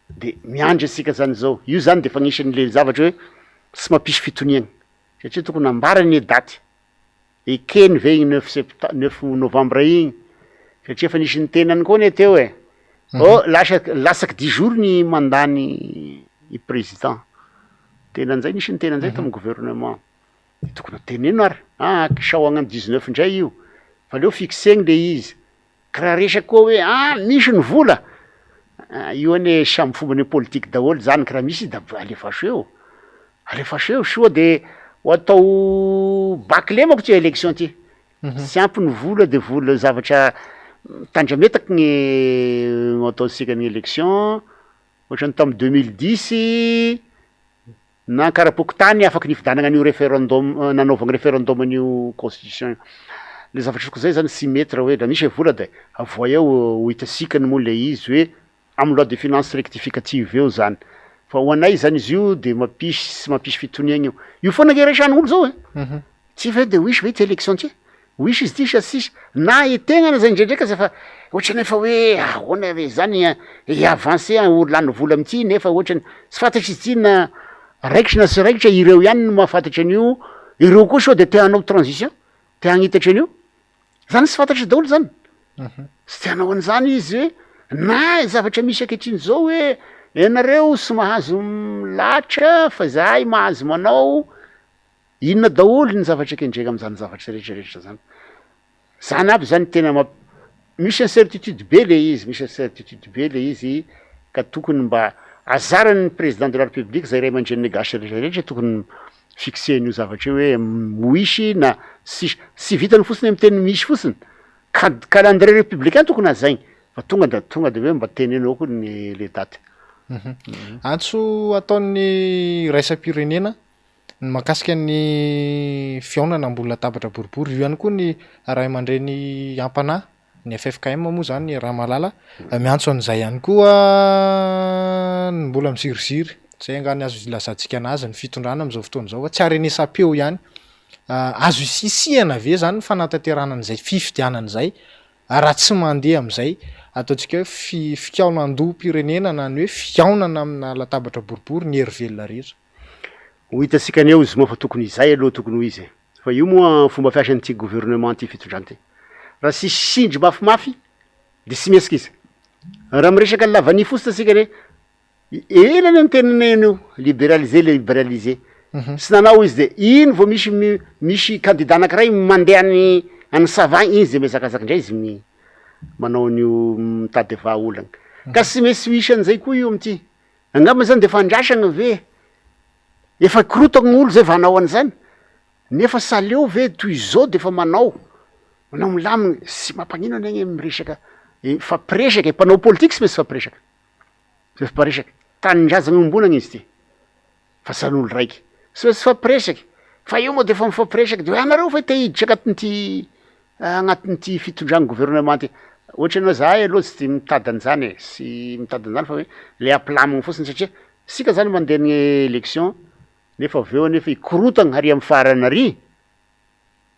de miandry asika zany zao io zany de fa agnisan'le zavatra hoe sy mampisy fitoniagna satria tokony ambarany daty ekeny ve igny 9 novembre igny satria fa nisy ny tenany koa ny teo lasaky 10 jours ny mandany i président tenan'zay nisy ny tenan'zay tamin'ny gouvernement tokony ateneno ary sao agnano 19 indray io fa leo fixegny le izy karaha resaky koa hoe misy ny vola io ane samby fomba ny politique daholo zany karaha misy izy da alefaso eo alefa eo soa de ho atao bakle mako ty élection ty sy ampy ny vola de vola zavatra tandrametaky ny ataotsika ny élection ohatrany tamy 2010 na karapoko tany afaky nifidanagna an'io référendum nanaovagny référendum an'io constitution le zavatra ko zay zany sy mety raha hoe la misy vola de avoa eo ho hitasikany moa le izy hoe amy loi de finance rectificative eo zany fa ho anay zany izy io de mampisy fitoniagna io foana ngeresan'olo zao tsy ve de hoisy ve ty élection ty hoisy izy ty sa sisy na etegnana zay ndraindraika za fa ohatrany efa hoe ahoana ve zany avancé lany vola amity nefa ohatrany tsy fantatry izy ty na raikitry na sy raikitra ireo ihany no mahafantatry an'io ireo koa sao de te hanao transition te hagnitatra an'io zany tsy fantatry daholo zany sy te hanao an'izany izy hoe na zavatra misy akehitriny zao hoe ianareo sy mahazo milatra fa zahay mahazo manao inona daholo ny zavatra kendrena am'zany zavatra rehetrarehetra zany aby zany tena misy incertitude be le izy misy incertitude be le izy ka tokony mba azarany ny président de la république zay ray aman-dreniny gasy rehetrarehetra tokony fixen'io zavatra io hoe moisy na sy vitany fotsiny amy teny misy fotsiny calendrier républicain tokony azaigny fa tonga de hoe mba tenenao koa ny le daty antso ataon'ny raisam-pirenena ny makasika ny fiaonana ambony latabatra boribory io ihany koa ny ray aman-dreny ampanahy ny FFKM moa zany raha malala miantso an'izay ihany koa ny mbola miziriziry zay angany azo ilazantsika anazy ny fitondrana am'izao fotoana zao tsy arenesam-peo ihany azo isisiana ve zany ny fanatanteranan'izay fifidianan'izay raha tsy mandeha am'izay ataontsika hoe fikaonan-doham-pirenena na ny hoe fiaonana amina latabatra boribory ny hery velona rehetra ho hitasika ny eo izy moa fa tokony izay aloha tokony ho izy fa io moa fomba fiasan'ity gouvernement ty fitondrana ty raha sisy sindry mafimafy de sy miesika izy raha miresaka lavany fosita asika re elany any tenaneny io libéraliser sy nanao izy de iny vo misy candidat anakiray mandeha any savagny iny zay mizakazaka indray izy manao an'io mitady vahaolana ka sy mesy misy an'izay koa io amity angamba zany de fa andrasagna ve efa korotako gn'olo zay vanao an'izany nefa saleo ve toy izao de fa manao milamina sy mampanino anegny miresaka fampiresaka mpanao politique sy mesy fampiresaka tanindrazagna ombonagna izy ty fa san'olo raiky sy mesy fampiresaky fa io moa de fa mifampiresaky de hoe anareo fa te hiditra agnatin'ity fitondrana gouvernement ty ohatra anao zahay aloha tsy mitady an'izany sy mitady an'izany fa hoe le ampilamigny fotsiny satria sika zany mandeha ny élection nefa aveo nefa ikorotagna ary amy farany ary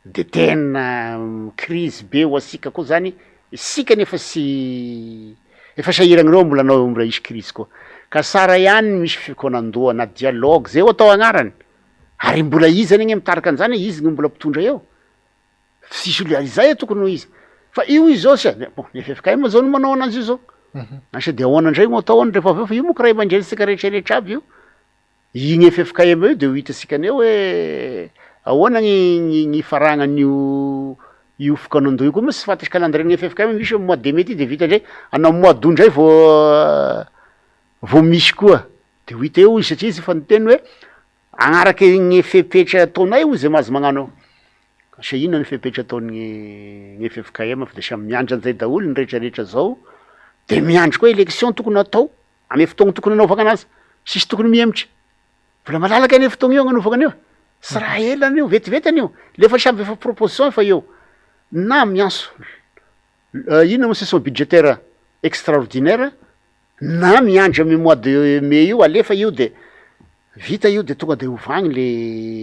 de tena crise be ho asika koa zany sika nefa sy efa sahiragnareo mbola anao mbola isy crise koa ka sara ihany misy fikonan-doha na dialogue zay ho atao agnarany ary mbola izy any mitarika an'izany izy mbola mpitondra eo sisy olo izay tokony ho izy fa io izy zao sy bon ny FFKM zao no manao anazy io zao asa de ahoana ndray no atao any rehefa aveo fa io moa ray aman-drenitsika rehetrarehetra aby io igny FFKM io de ho hitasika aneo hoe ahoana ny faragnan'io fikanan-doha io koa moa sy fantatry calendrier ny FFKM misy mois de mai ty de vita ndray anao mois d'août ndray vo misy koa de ho hita eo izy satria izy fa niteny hoe agnaraky ny fepetra ataonay io zay mahazo magnano asa inona ny fepetra ataon'ny FFKM fa de samy miandry an'izay daholo ny rehetrarehetra zao de miandry koa élection tokony atao ame fotoagna tokony anaovagna anazy sisy tokony mihemitry vola malalaka any fotoagna io agnanovagna an'io sy raha elany io vetivety an'io lefa samby efa proposition fa eo na mianso inona mo session budgétaire extraordinaire na miandry ame mois de mai io alefa io de vita io de tonga de ovagny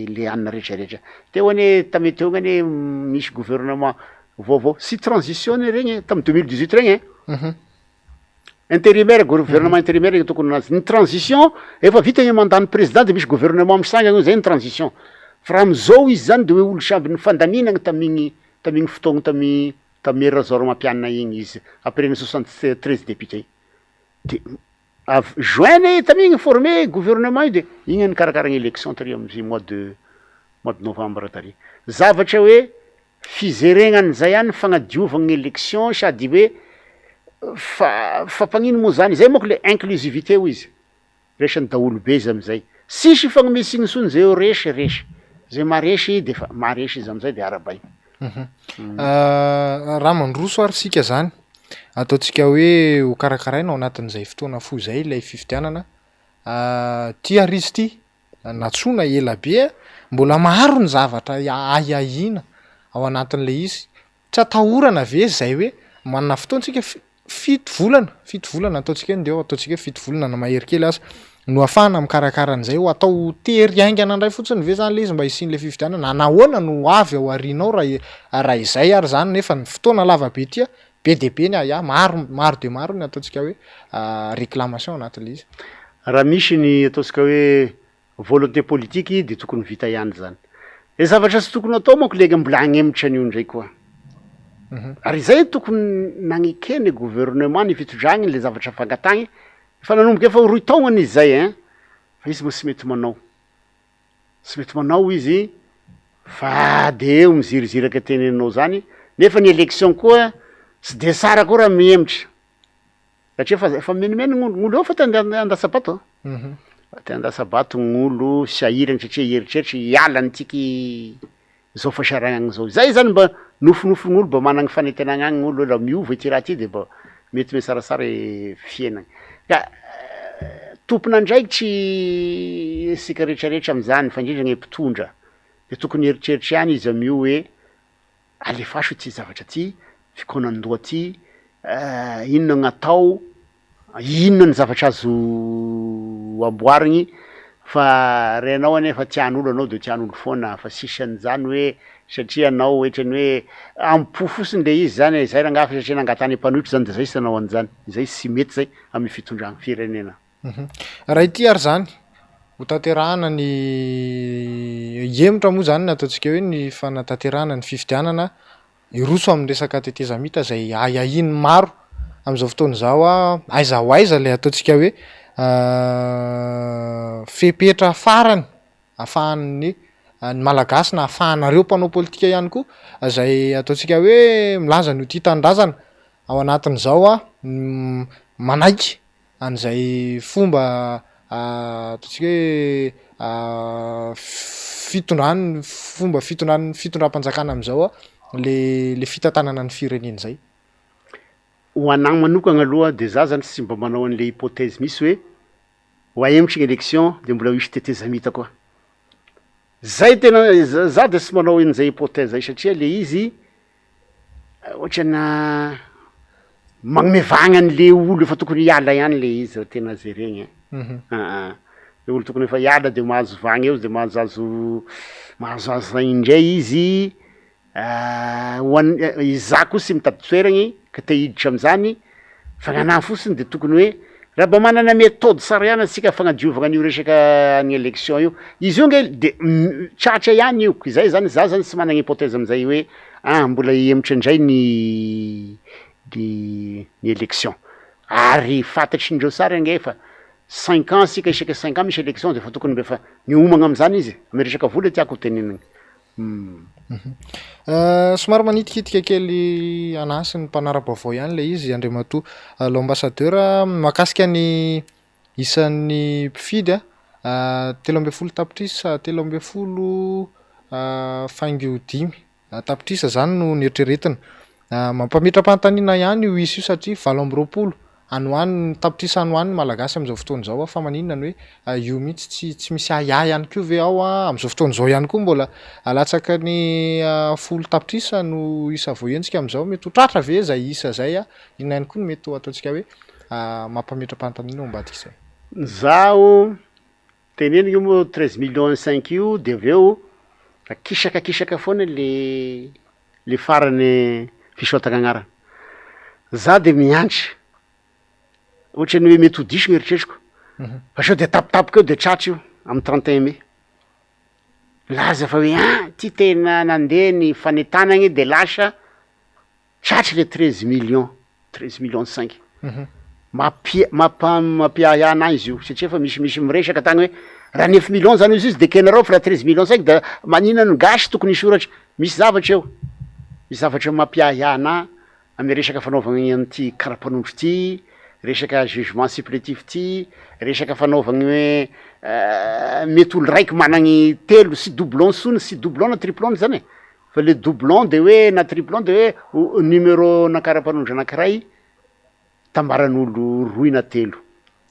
le anina rehetrarehetra teo ane tame teo gnane misy gouvernement vaovao sy transitionne regny tamy 2018 regny intérimaire gouvernement intérimaire regny tokony anazy ny transition efa vita ny mandany président de misy gouvernement misangana zay ny transition fa raha amizao izy zany de hoe olo samby ny fandaminagna tamigny fotoagna tamy razor mampianina igny izy après ny 73 député de juin tamigny formé gouvernement io de igny ny karakaragny élection tary amzy mois de novembre tary zavatra hoe fizeregnan'zay any fagnadiovagny élection sady hoe fampagnino moa zany zay moko le inclusivité o izy resany daholo be izy amizay sisy fagnomesiny sony zay eo resy zay maresy de fa maresy izy am'izay de arabainy. Raha mandroso ary sika zany ataontsika hoe ho karakaraina ao anatin'izay fotoana fo zay ilay fifidianana ty ary izy ty natsona ela be mbola maro ny zavatra ahiahina ao anatin'le izy tsy atahorana ve zay hoe manana fotoantsika fito volana ataontsika hoe ndeo ataontsika hoe fito volana na mahery kely aza no ahafahana mikarakara an'izay ho atao tery aingana indray fotsiny ve zany le izy mba hisian'le fifidianana nahoana no avy ao arinao raha izay ary zany nefa ny fotoana lava be tia be de be ny maro de maro ny ataontsika hoe réclamation anatin'le izy. Raha misy ny ataontsika hoe volonté politique de tokony vita ihany zany. Le zavatra tsy tokony atao manko lega mbola agnemitra an'io ndray koa. Ary zay tokony nagnekeny gouvernement ny fitondragny le zavatra fangatagny fa nanomboka efa roy taonany izy zay fa izy mo tsy mety manao izy fa de eo miziriziraka tenenao zany nefa ny élection koa tsy de sara koa raha mihemitra satria efa menimeny gn'olo eo fa te andasabato te andasabato gn'olo sy ahirany satria hieritreritry hiala nytiky zao fasaragnagny zao zay zany mba nofonofon'olo mba managny fanentenagna agny gn'olo la miova ty raha ty de mba mety me sarasara fiainagny ka tompon'andraikitry sika rehetrarehetra am'zany fa indrindra gne mpitondra de tokony eritreritry ihany izy am'io hoe alefaso ty zavatra ty fikonan-doha ty inona gn'atao inona ny zavatra azo amboarigny fa renao anefa tian'olo anao de tian'olo foana fa sisy an'zany hoe satria anao ohatrany hoe ampo fosiny le izy zany zay rangafa satria nangatany mpanohitry zany de zay sy anao an'zany zay sy mety zay amin'ny fitondragny firenena. Raha ity ary zany ho tanterahana ny hemitra moa zany ny ataontsika hoe ny fanatanterahana ny fifidianana iroso amin'ny resaka tetezamita zay ahiny maro am'izao fotoana zao aiza ho aiza le ataontsika hoe fepetra farany ahafahan'ny ny malagasy na ahafahanareo mpanao politika ihany koa zay ataontsika hoe milaza ny tia tanindrazana ao anatin'izao manaiky an'izay fomba ataontsika hoe fitondram-panjakana am'izao le fitantanana ny firenena zay. Ho anagny manokagna aloha de za zany sy mba manao an'le hypothèse misy hoe ho ahemitry gn'élection de mbola hisy tetezamita koa zay tena za de sy manao an'izay hypothèse zay satria le izy ohatrana magnome vagna an'le olo efa tokony hiala ihany le izy tena zay regny le olo tokony efa hiala de mahazo vagna eo de mahazo indray izy iza koa sy mitady toeragny ka te hiditra am'zany fa gn'anahy fosiny de tokony hoe raha mba manana méthode sara ihany atsika fagnadiovagna an'io resaka ny élection io izy io nge de tratra ihany io izay zany za zany sy managny hypothèse am'izay hoe mbola hiemitry indray ny élection ary fantatry ndreo sara nge fa 5 ans sika isaka 5 ans misy élection de fa tokony mbe fa miomagna am'zany izy ame resaka vola tiako tenenagny. Somary manitikitika kely anasy ny mpanara-baovao ihany le izy Andriamatoa l'ambassadeur mahakasika ny isan'ny mpifidy 13 tapitrisa 13 faingo 5 tapitrisa zany no nieritreretina mampametra-panontaniana ihany io isa io satria 20 anoany tapitrisa anoany malagasy am'izao fotoana zao fa maninona ny hoe io mihitsy tsy misy ahiahy ihany koa ve ao am'izao fotoana zao ihany koa mbola alatsaka ny 10 tapitrisa no isa voaentsika am'izao mety ho tratra ve zay isa zay inona ihany koa no mety ho ataontsika hoe mampametra-panontaniana ambadika izay. Zaho teneniny io moa 13 millions 5 io de aveo kisaka foana le farany fisoatana agnarana za de miantry ohatrany hoe mety ho diso gn'eritreriko fa sao de tapitapiky eo de tratra io amy 31 mai laza fa hoe ty tena nandeha ny fanentanagny de lasa tratra le 13 millions 5 mampiahana izy io satria fa misy miresaka tagny hoe raha 9 millions zany izy de kenareo fa raha 13 millions 5 da manina ny gasy tokony isoratra misy zavatra eo misy zavatra mampiahana ame resaka fanaovagna an'ty karapanondro ty resaka jugement supplétif ty resaka fanaovagny hoe mety olo raiky managny telo sy doublon sony sy doublon na triplon zany fa le doublon de hoe na triplon de hoe numéro nakara-panondra anakiray tambaran'olo roy na telo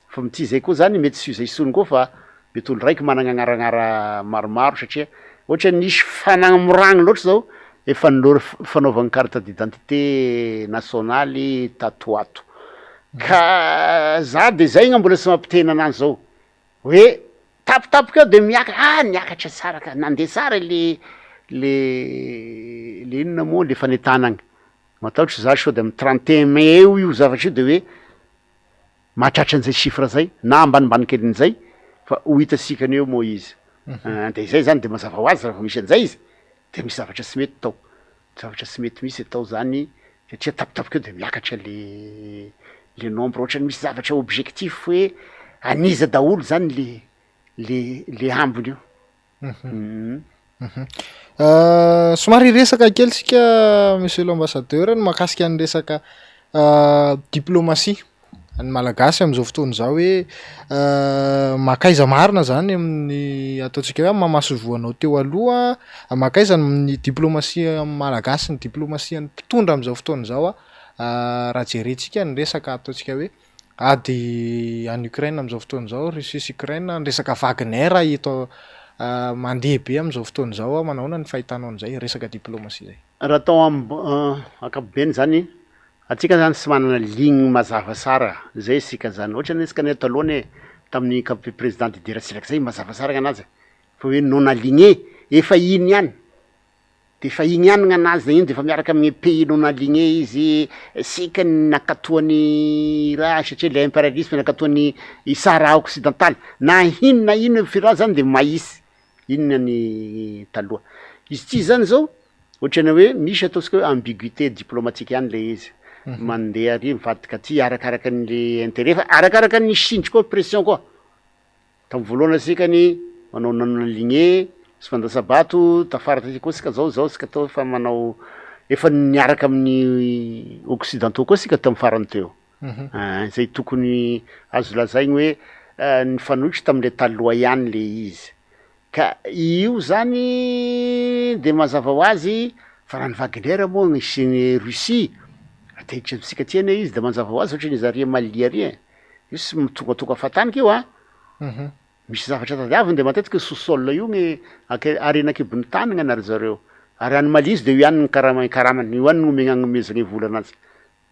fa mity zay koa zany mety sy io zay sony koa fa mety olo raiky managna agnaragnara maromaro satria ohatra nisy fanamoragny loatra zao efa nilora fanaovagny carte d'identité nationaly tato ato ka za de zay gna mbola sy mampitena anazy zao hoe tapitapoka eo de niakatra tsara ka nandeha tsara le inona moa le fanetanagny mataotry za sao de amy 31 mai eo io zavatra io de hoe mahatratra an'izay chiffre zay na ambanimbany kelin'izay fa ho hitasika eo moa izy de zay zany de mazava ho azy raha misy an'izay izy de misy zavatra tsy mety tao zavatra tsy mety misy atao zany satria tapitapoka eo de miakatra le nombre ohatrany misy zavatra objectif hoe aniza daholo zany le ambony io somary resaka kely sika monsieur l'ambassadeur ny mahakasika ny resaka diplomatie ny malagasy am'izao fotoana zao hoe makaiza marina zany amin'ny ataontsika hoe mamasovoanao teo aloha makaiza ny diplomatie malagasy ny diplomatie ny mpitondra am'izao fotoana zao raha jerentsika ny resaka ataontsika hoe ady any Ukraine am'izao fotoana zao Russie sy Ukraine ny resaka Wagner ito mandeha be am'izao fotoana zao manaona ny fahitanao an'izay resaka diplomatie zay raha tao akapobeny zany atsika zany sy manana ligne mazava tsara zay sika zany ohatra nisika ny talohany tamin'ny président Didier Ratsiraka zay mazava tsara gn'anazy fa hoe non aligné efa iny ihany de fa igny ihany gn'anazy zay iny de fa miaraka amin'ny pays non aligné izy sika nakatoany raha satria le impérialisme nakatoany Sahara occidental na ino firaha zany de maisy inona ny taloha izy ty zany zao ohatrany hoe misy ataontsika hoe ambiguïté diplomatique ihany le izy mandeha ary mivadika aty arakaraky an'le intérêt fa arakaraky ny sindry koa pression koa tamy voalohany asikany manao non aligné sy fandasabato tafara taty koa sika zao sika atao fa manao efa niaraka amin'ny occidentaux koa sika tamy farany teo zay tokony azo lazaigny hoe ny fanohitry tam'le taloha ihany le izy ka io zany de mazava ho azy fa raha ny Wagner moa nisy ny Russie atahitry amitsika ty ane izy de mazava ho azy ohatry ny zare Mali ary io sy mitongatonga fataniky io misy zavatra tadiaviny de matetiky sous-sol io gny arenakibony tany gn'anary zareo ary any Mali izy de io ihany ny karamany io ihany nomena agnomezagny vola anazy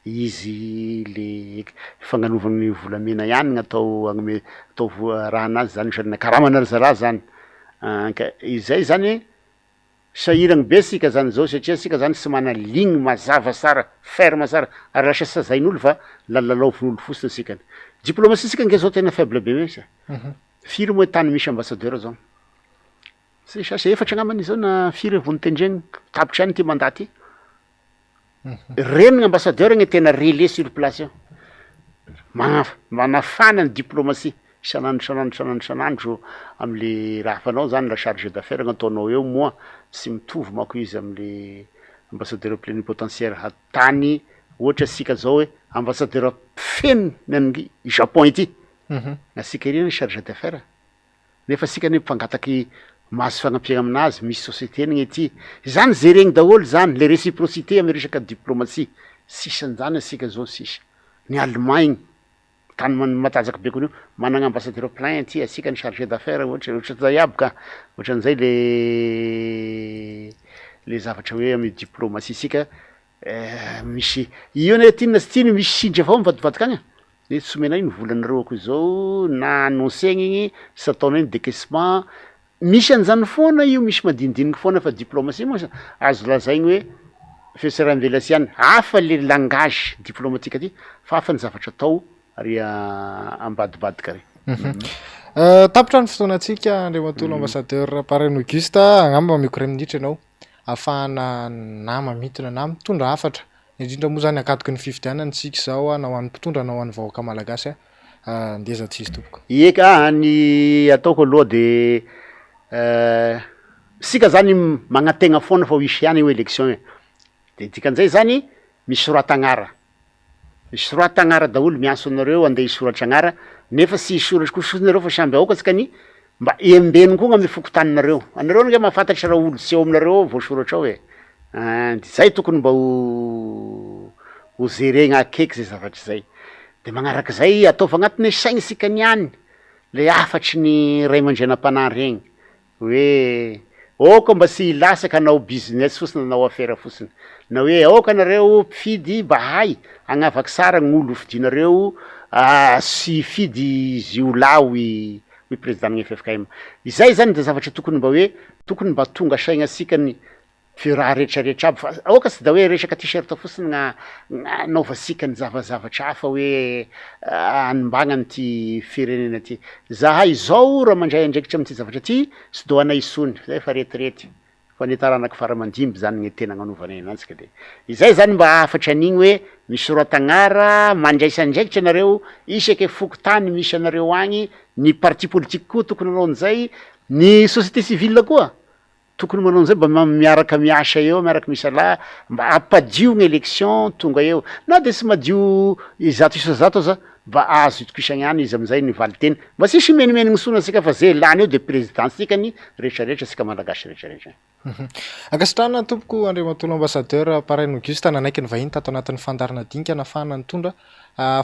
izy le fagnanovagny volamena ihany gn'atao atao raha anazy zany sady karamana ry zaraha zany ka izay zany sahiragny be sika zany zao satria sika zany sy mana ligne mazava tsara ferme tsara ary lasa sazain'olo fa lalalaovin'olo fotsiny sikany diplomatie sika nke zao tena faible be misy firy moa tany misy ambassadeur zao sy sasa efatra angambany zao na firy vao nitendregny tapitry ihany ty mandaty reny ambassadeur gny tena relais sur place io manafana ny diplomatie isanandro am'le raha fanao zany la charge d'affaires gn'ataonao eo moa sy mitovy mako izy am'le ambassadeur plénipotentiaire hatany ohatra sika zao hoe ambassadeur feno ny Japon ity nasika ireny charge d'affaires nefa sika ne mpifangataky maso fagnampiagna aminazy misy société ny ety zany zeregny daholo zany le réciprocité amy resaka diplomatie sisan'zany asika zao sisa ny Allemagne tany matanjaky be kon'io managna ambassadeur plein ty asika ny chargé d'affaires ohatrazay aby ka ohatran'izay le zavatra hoe amy diplomatie sika misy io ne tynona sy tiny misy sindry avao mivadibadika agny de tsy omena iny volanareo ako zao na annoncegny igny sy ataonao iny décaissement misy an'izany foana io misy madinidiniky foana fa diplomatie moa azo lazaigny hoe fiasaram-belatsy ihany hafa le langage diplomatique aty fa hafa ny zavatra atao ary ambadibadika reny tapitra ny fotoanatsika andriamatoalo ambassadeur Parrain Auguste angamba mikore minitra ianao ahafahana nama mitona na mitondra hafatra indrindra moa zany akatoky ny fifidianana tsika zao na ho an'ny mpitondra na ho an'ny vahoaka malagasy ndeza tsy izy tompoko eka ny ataoko aloha de sika zany magnategna foana fa ho isy ihany io élection e de dikan'izay zany misy soratagnara Isoratanara daholo miaso anareo andeha isoratra agnara nefa sy isoratra kososinareo fa samby aoka tsika ny mba embeny koa gname fokotaninareo anareo nga mahafantatra raha olo sy eo aminareo voasoratra ao de zay tokony mba ho zeregna akeky zay zavatra zay de magnaraka zay ataova agnatiny saigny sika niany le afatry ny ray aman-drenam-panahy regny hoe aoka mba sy hilasaka anao business fosiny anao affaire fosiny na hoe aoka anareo mpifidy mba hay agnavaky sara gn'olo fidinareo sy fidy izy io lahy hoe président FFKM izay zany de zavatra tokony mba hoe tokony mba tonga saignatsika ny raha rehetrarehetra aby fa aoka sy da hoe resaka t-shirt fosiny gnanaovasika ny zavazavatra hafa hoe animbagnany ty firenena ty zahay zao raha mandray andraikitra amty zavatra ty sy do anay sony zay fa retirety fa netaranaky faramandimby zany ny tena gnanovanay anantsika de izay zany mba afatra an'igny hoe misy soratagnara mandraisandraikitra anareo isake fokotany misy anareo agny ny parti politique koa tokony anao an'izay ny société civile koa tokony manao an'izay mba miaraka miasa eo miaraka misalahy mba ampadio gny élection tonga eo na de sy madio izato isazato aza mba azo itokisagny any izy amizay nivaly teny mba sisy menimeny gny sona sika fa zay lany eo de président sika ny rehetrarehetra sika malagasy rehetrarehetra ankasitrana tompoko Andriamatoa ambassadeur Parainy Auguste nanaiky ny vahiny tato anatin'ny fandarana dinika nafahana nitondra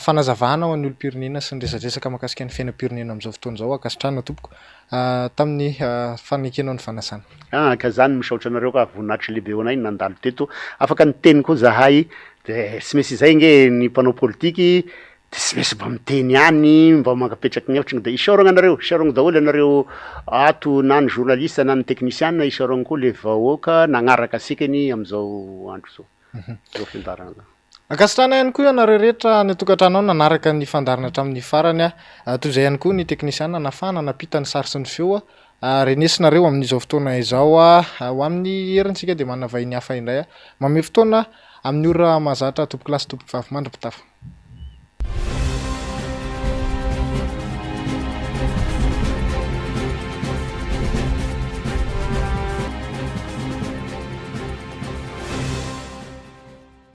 fanazavana ho an'ny olo-pirenena sy ny resadresaka mahakasika ny fiainam-pirenena am'izao fotoana zao ankasitrana tompoko tamin'ny fanekenao ny fanasana ka zany misaotra anareo ka voninahitry lehibe ho anay nandalo teto afaka ny teny koa zahay de sy mainsy izay nge ny mpanao politiky de sy mainsy mba miteny any mba mankapetraky ny hevitry de isaoragna anareo isaoragna daholo anareo ato na ny journaliste na ny technicien isaoragna koa le vahoaka nagnaraka asikany am'izao andro zao zao fiandarana ankasitrana ihany koa ianareo rehetra ny tokantranao nanaraka ny fandarana hatramin'ny farany toy izay ihany koa ny technicien nafana napita ny sary sy ny feo renesinareo amin'izao fotoana izao ho amin'ny herintsika de manavahiny hafa indray mame fotoana amin'ny ora mahazatra tompoko lasy tompoko vavy mandra-pitafa